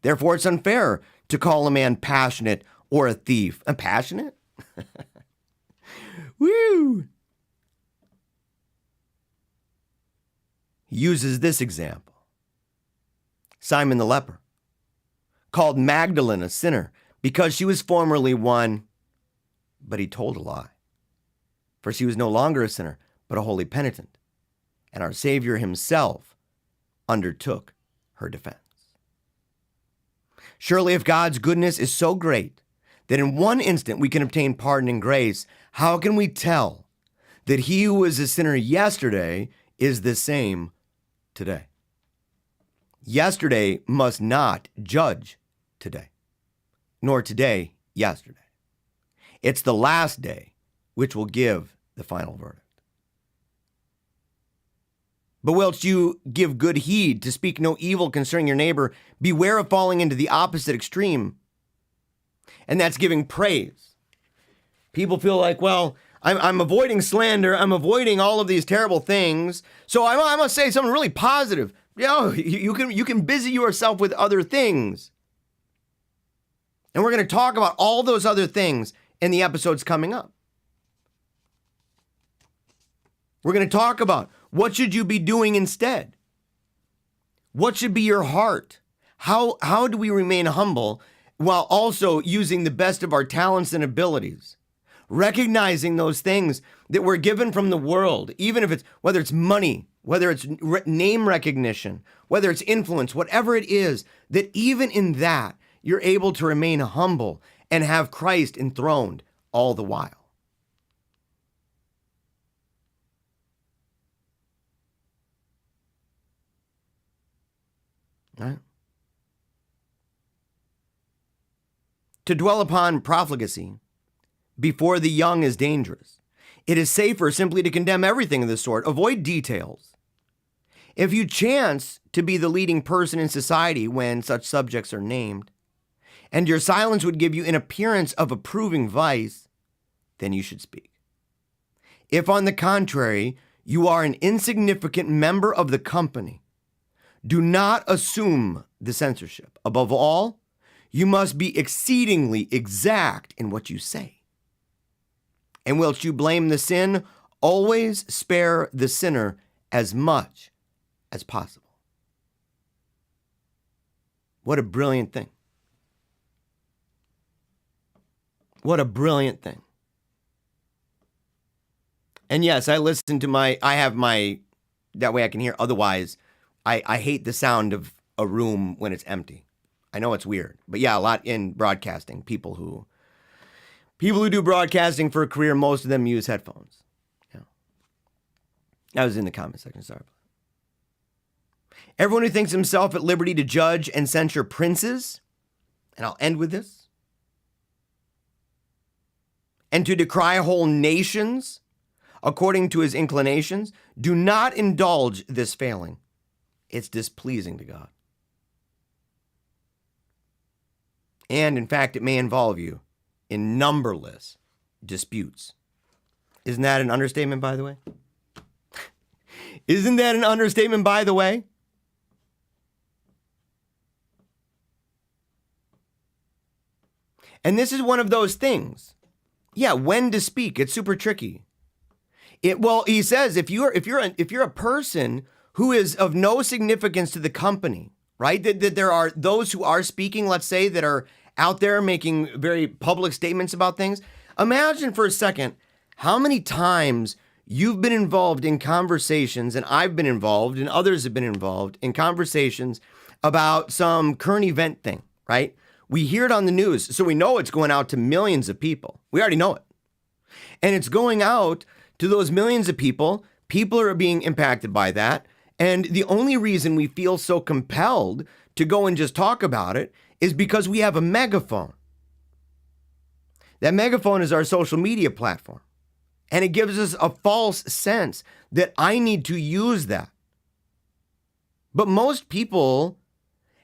[SPEAKER 1] Therefore, it's unfair to call a man passionate or a thief. Passionate? Woo! He uses this example. Simon the leper called Magdalene a sinner because she was formerly one, but he told a lie. For she was no longer a sinner, but a holy penitent. And our Savior himself undertook her defense. Surely if God's goodness is so great that in one instant we can obtain pardon and grace, how can we tell that he who was a sinner yesterday is the same today? Yesterday must not judge today, nor today yesterday. It's the last day which will give the final verdict. But whilst you give good heed to speak no evil concerning your neighbor, beware of falling into the opposite extreme. And that's giving praise. People feel like, well, I'm avoiding slander. I'm avoiding all of these terrible things. So I must say something really positive. You can busy yourself with other things. And we're going to talk about all those other things in the episodes coming up. We're going to talk about what should you be doing instead? What should be your heart? How do we remain humble while also using the best of our talents and abilities? Recognizing those things that we're given from the world, even if it's, whether it's money, whether it's name recognition, whether it's influence, whatever it is, that even in that, you're able to remain humble and have Christ enthroned all the while. Right? To dwell upon profligacy before the young is dangerous. It is safer simply to condemn everything of this sort. Avoid details. If you chance to be the leading person in society when such subjects are named, and your silence would give you an appearance of approving vice, then you should speak. If, on the contrary, you are an insignificant member of the company, do not assume the censorship. Above all, you must be exceedingly exact in what you say. And whilst you blame the sin, always spare the sinner as much as possible. What a brilliant thing. What a brilliant thing. And yes, I listen to I have my, that way I can hear. Otherwise, I hate the sound of a room when it's empty. I know it's weird, but yeah, a lot in broadcasting, people who do broadcasting for a career, most of them use headphones. Yeah. I was in the comment section, sorry. Everyone who thinks himself at liberty to judge and censure princes, and I'll end with this, and to decry whole nations according to his inclinations, do not indulge this failing. It's displeasing to God. And in fact, it may involve you in numberless disputes. Isn't that an understatement, by the way? Isn't that an understatement, by the way? And this is one of those things. Yeah, when to speak, it's super tricky. Well, he says if you're a person who is of no significance to the company, right? That there are those who are speaking, let's say, that are out there making very public statements about things. Imagine for a second how many times you've been involved in conversations, and I've been involved, and others have been involved in conversations about some current event thing, right? We hear it on the news, so we know it's going out to millions of people. We already know it. And it's going out to those millions of people. People are being impacted by that. And the only reason we feel so compelled to go and just talk about it is because we have a megaphone. That megaphone is our social media platform. And it gives us a false sense that I need to use that. But most people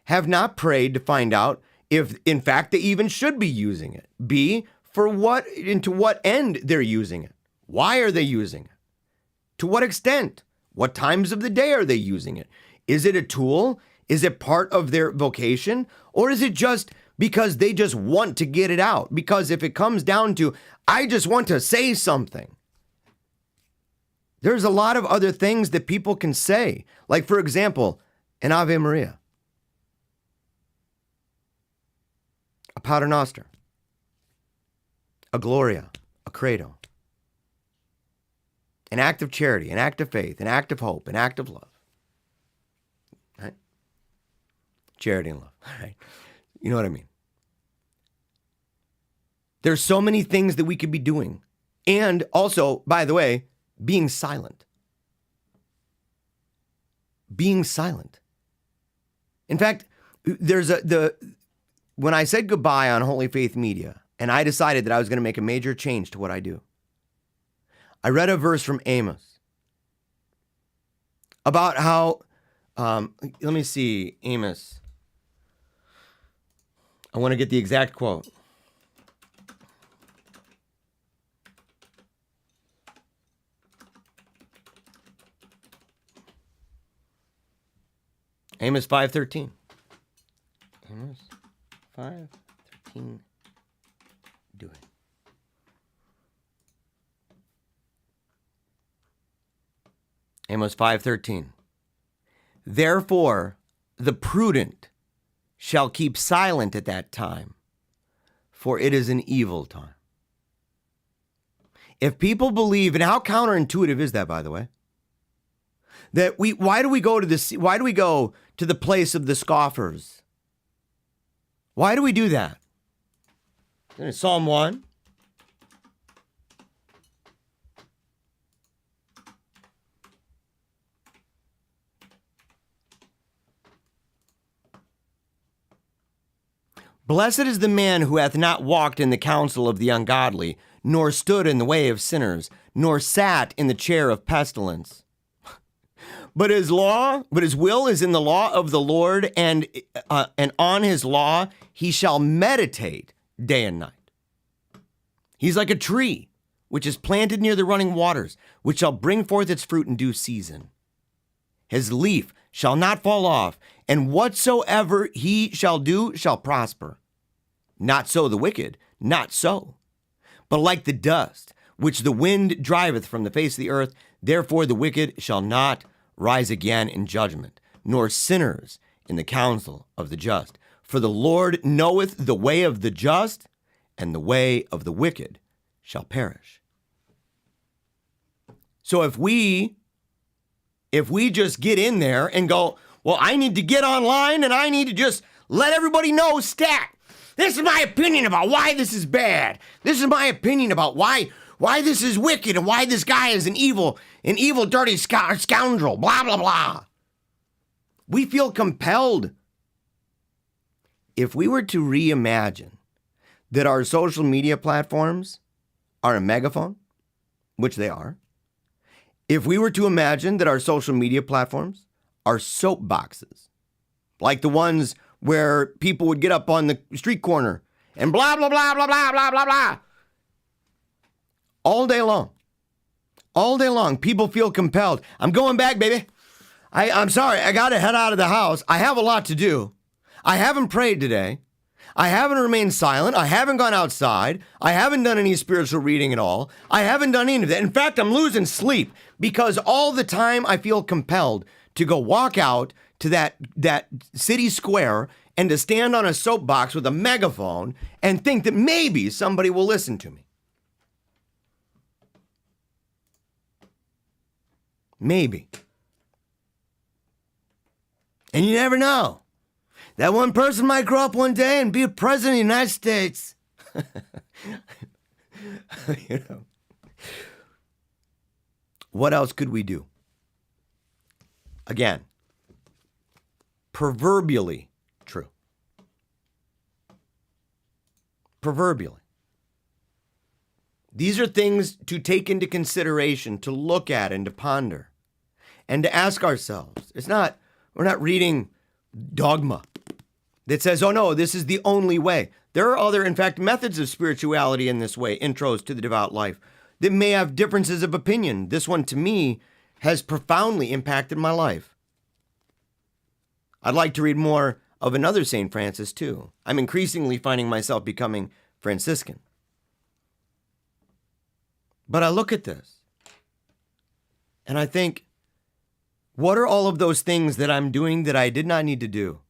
[SPEAKER 1] have not prayed to find out if, in fact, they even should be using it. B, for what and to what end they're using it. Why are they using it? To what extent? What times of the day are they using it? Is it a tool? Is it part of their vocation? Or is it just because they just want to get it out? Because if it comes down to, I just want to say something. There's a lot of other things that people can say. Like, for example, an Ave Maria, a Pater Noster, a Gloria, a Credo. an act of charity, an act of faith, an act of hope, an act of love. Right? Charity and love. Right? You know what I mean? There's so many things that we could be doing. And also, by the way, being silent. Being silent. In fact, when I said goodbye on Holy Faith Media, and I decided that I was going to make a major change to what I do, I read a verse from Amos about how, let me see, Amos. I want to get the exact quote. Amos 5:13. Amos 5:13. Do it. Amos 5:13. Therefore, the prudent shall keep silent at that time, for it is an evil time. If people believe, and how counterintuitive is that, by the way? That why do we go to the place of the scoffers? Why do we do that? In Psalm 1. Blessed is the man who hath not walked in the counsel of the ungodly, nor stood in the way of sinners, nor sat in the chair of pestilence. But his will is in the law of the Lord, and on his law he shall meditate day and night. He's like a tree which is planted near the running waters, which shall bring forth its fruit in due season. His leaf shall not fall off, and whatsoever he shall do shall prosper. Not so the wicked, not so. But like the dust, which the wind driveth from the face of the earth, therefore the wicked shall not rise again in judgment, nor sinners in the counsel of the just. For the Lord knoweth the way of the just, and the way of the wicked shall perish. So if we just get in there and go, well, I need to get online and I need to just let everybody know, stat, this is my opinion about why this is bad. This is my opinion about why this is wicked and why this guy is an evil, dirty scoundrel, blah, blah, blah. We feel compelled. If we were to reimagine that our social media platforms are a megaphone, which they are, if we were to imagine that our social media platforms are soapboxes, like the ones where people would get up on the street corner and blah, blah, blah, blah, blah, blah, blah, blah. All day long, people feel compelled. I'm going back, baby. I'm sorry, I got to head out of the house. I have a lot to do. I haven't prayed today. I haven't remained silent. I haven't gone outside. I haven't done any spiritual reading at all. I haven't done any of that. In fact, I'm losing sleep because all the time I feel compelled to go walk out to that city square and to stand on a soapbox with a megaphone and think that maybe somebody will listen to me. Maybe. And you never know. That one person might grow up one day and be a president of the United States. You know. What else could we do? Again, proverbially true. Proverbially. These are things to take into consideration, to look at and to ponder, and to ask ourselves. We're not reading dogma that says, oh no, this is the only way. There are other, in fact, methods of spirituality in this way, intros to the devout life, that may have differences of opinion. This one, to me, has profoundly impacted my life. I'd like to read more of another St. Francis, too. I'm increasingly finding myself becoming Franciscan. But I look at this, and I think, what are all of those things that I'm doing that I did not need to do?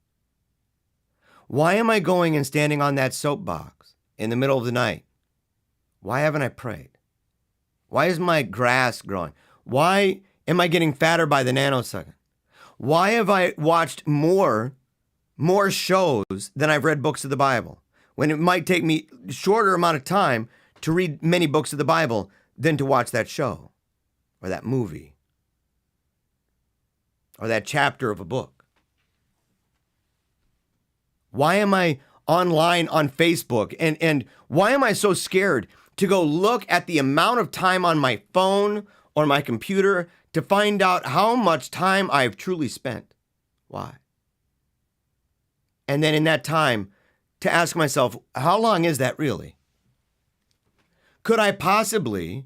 [SPEAKER 1] Why am I going and standing on that soapbox in the middle of the night? Why haven't I prayed? Why is my grass growing? Why am I getting fatter by the nanosecond? Why have I watched more shows than I've read books of the Bible, when it might take me a shorter amount of time to read many books of the Bible than to watch that show or that movie or that chapter of a book? Why am I online on Facebook? And why am I so scared to go look at the amount of time on my phone or my computer to find out how much time I've truly spent? Why? And then in that time, to ask myself, how long is that really? Could I possibly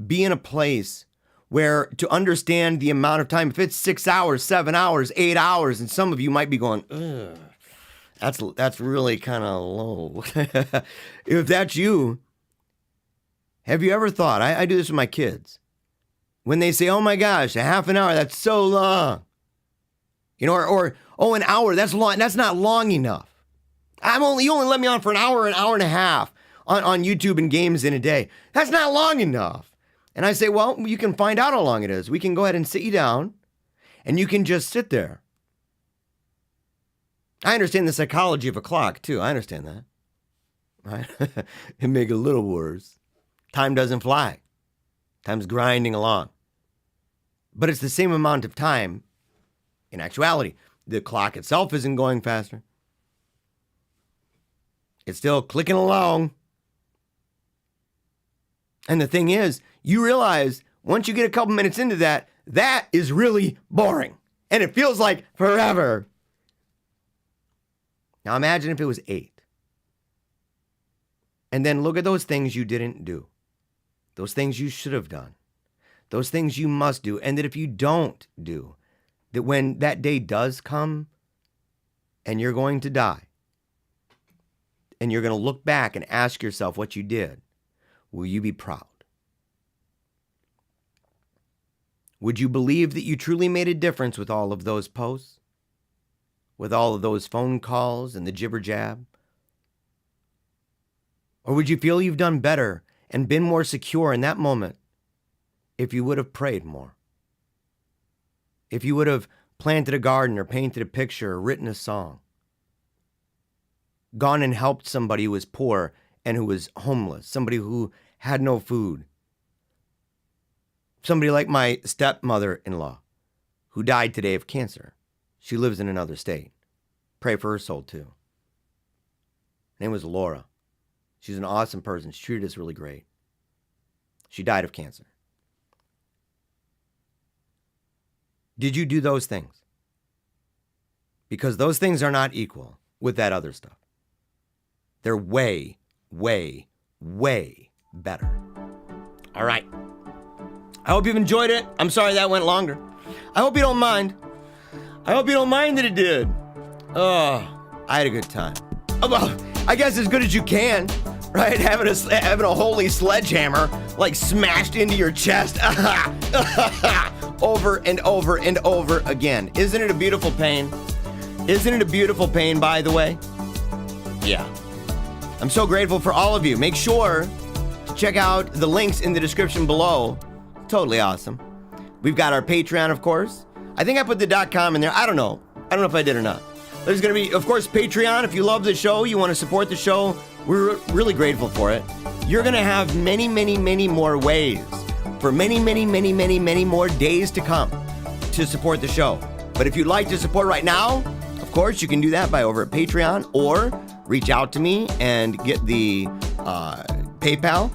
[SPEAKER 1] be in a place where to understand the amount of time, if it's 6 hours, 7 hours, 8 hours, and some of you might be going, ugh, that's really kind of low. If that's you, have you ever thought, I do this with my kids, when they say, oh my gosh, a half an hour, that's so long. You know, or an hour, that's long, that's not long enough. You only let me on for an hour and a half on YouTube and games in a day. That's not long enough. And I say, well, you can find out how long it is. We can go ahead and sit you down, and you can just sit there. I understand the psychology of a clock, too. I understand that. Right? It make it a little worse. Time doesn't fly. Time's grinding along. But it's the same amount of time in actuality. The clock itself isn't going faster. It's still clicking along. And the thing is, you realize once you get a couple minutes into that, that is really boring. And it feels like forever. Now imagine if it was 8. And then look at those things you didn't do. Those things you should have done. Those things you must do. And that if you don't do, that when that day does come and you're going to die, and you're going to look back and ask yourself what you did, will you be proud? Would you believe that you truly made a difference with all of those posts? With all of those phone calls and the jibber jab? Or would you feel you've done better and been more secure in that moment if you would have prayed more? If you would have planted a garden or painted a picture or written a song? Gone and helped somebody who was poor and who was homeless, somebody who had no food. Somebody like my stepmother-in-law, who died today of cancer. She lives in another state. Pray for her soul, too. Her name was Laura. She's an awesome person. She treated us really great. She died of cancer. Did you do those things? Because those things are not equal with that other stuff. They're way, way, way better. All right. I hope you've enjoyed it. I'm sorry that went longer. I hope you don't mind. I hope you don't mind that it did. Oh, I had a good time. Oh, well, I guess as good as you can, right? Having a holy sledgehammer like smashed into your chest over and over and over again. Isn't it a beautiful pain? Isn't it a beautiful pain, by the way? Yeah. I'm so grateful for all of you. Make sure to check out the links in the description below. Totally awesome. We've got our Patreon, of course. I think I put the .com in there. I don't know if I did or not. There's going to be, of course, Patreon. If you love the show, you want to support the show, we're really grateful for it. You're going to have many, many, many more ways for many, many, many, many, many more days to come to support the show. But if you'd like to support right now, of course, you can do that by over at Patreon or reach out to me and get the PayPal.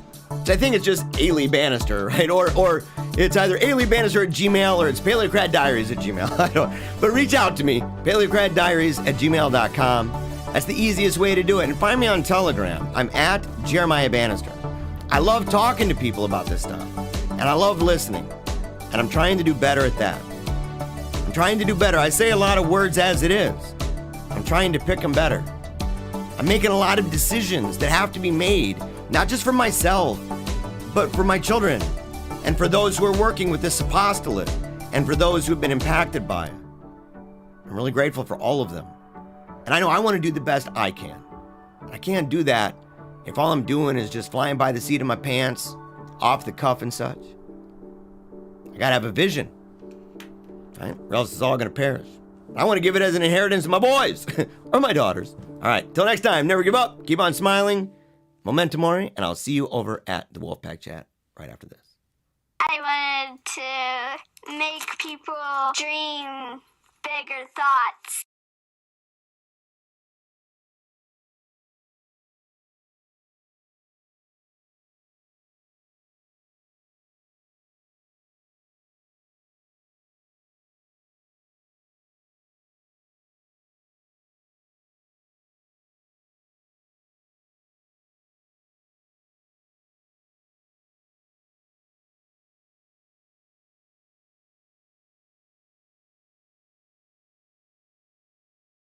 [SPEAKER 1] So I think it's just Ailey Bannister, right? Or it's either Ailey Bannister at Gmail or it's PaleocratDiaries at Gmail. I don't. But reach out to me, PaleocratDiaries at gmail.com. That's the easiest way to do it. And find me on Telegram. I'm at Jeremiah Bannister. I love talking to people about this stuff. And I love listening. And I'm trying to do better at that. I'm trying to do better. I say a lot of words as it is. I'm trying to pick them better. I'm making a lot of decisions that have to be made, not just for myself, but for my children and for those who are working with this apostolate and for those who have been impacted by it. I'm really grateful for all of them. And I know I want to do the best I can. I can't do that if all I'm doing is just flying by the seat of my pants, off the cuff and such. I gotta have a vision, right? Or else it's all gonna perish. I want to give it as an inheritance to my boys or my daughters. All right, till next time, never give up. Keep on smiling. Memento Mori, and I'll see you over at the Wolfpack Chat right after this.
[SPEAKER 2] I wanted to make people dream bigger thoughts.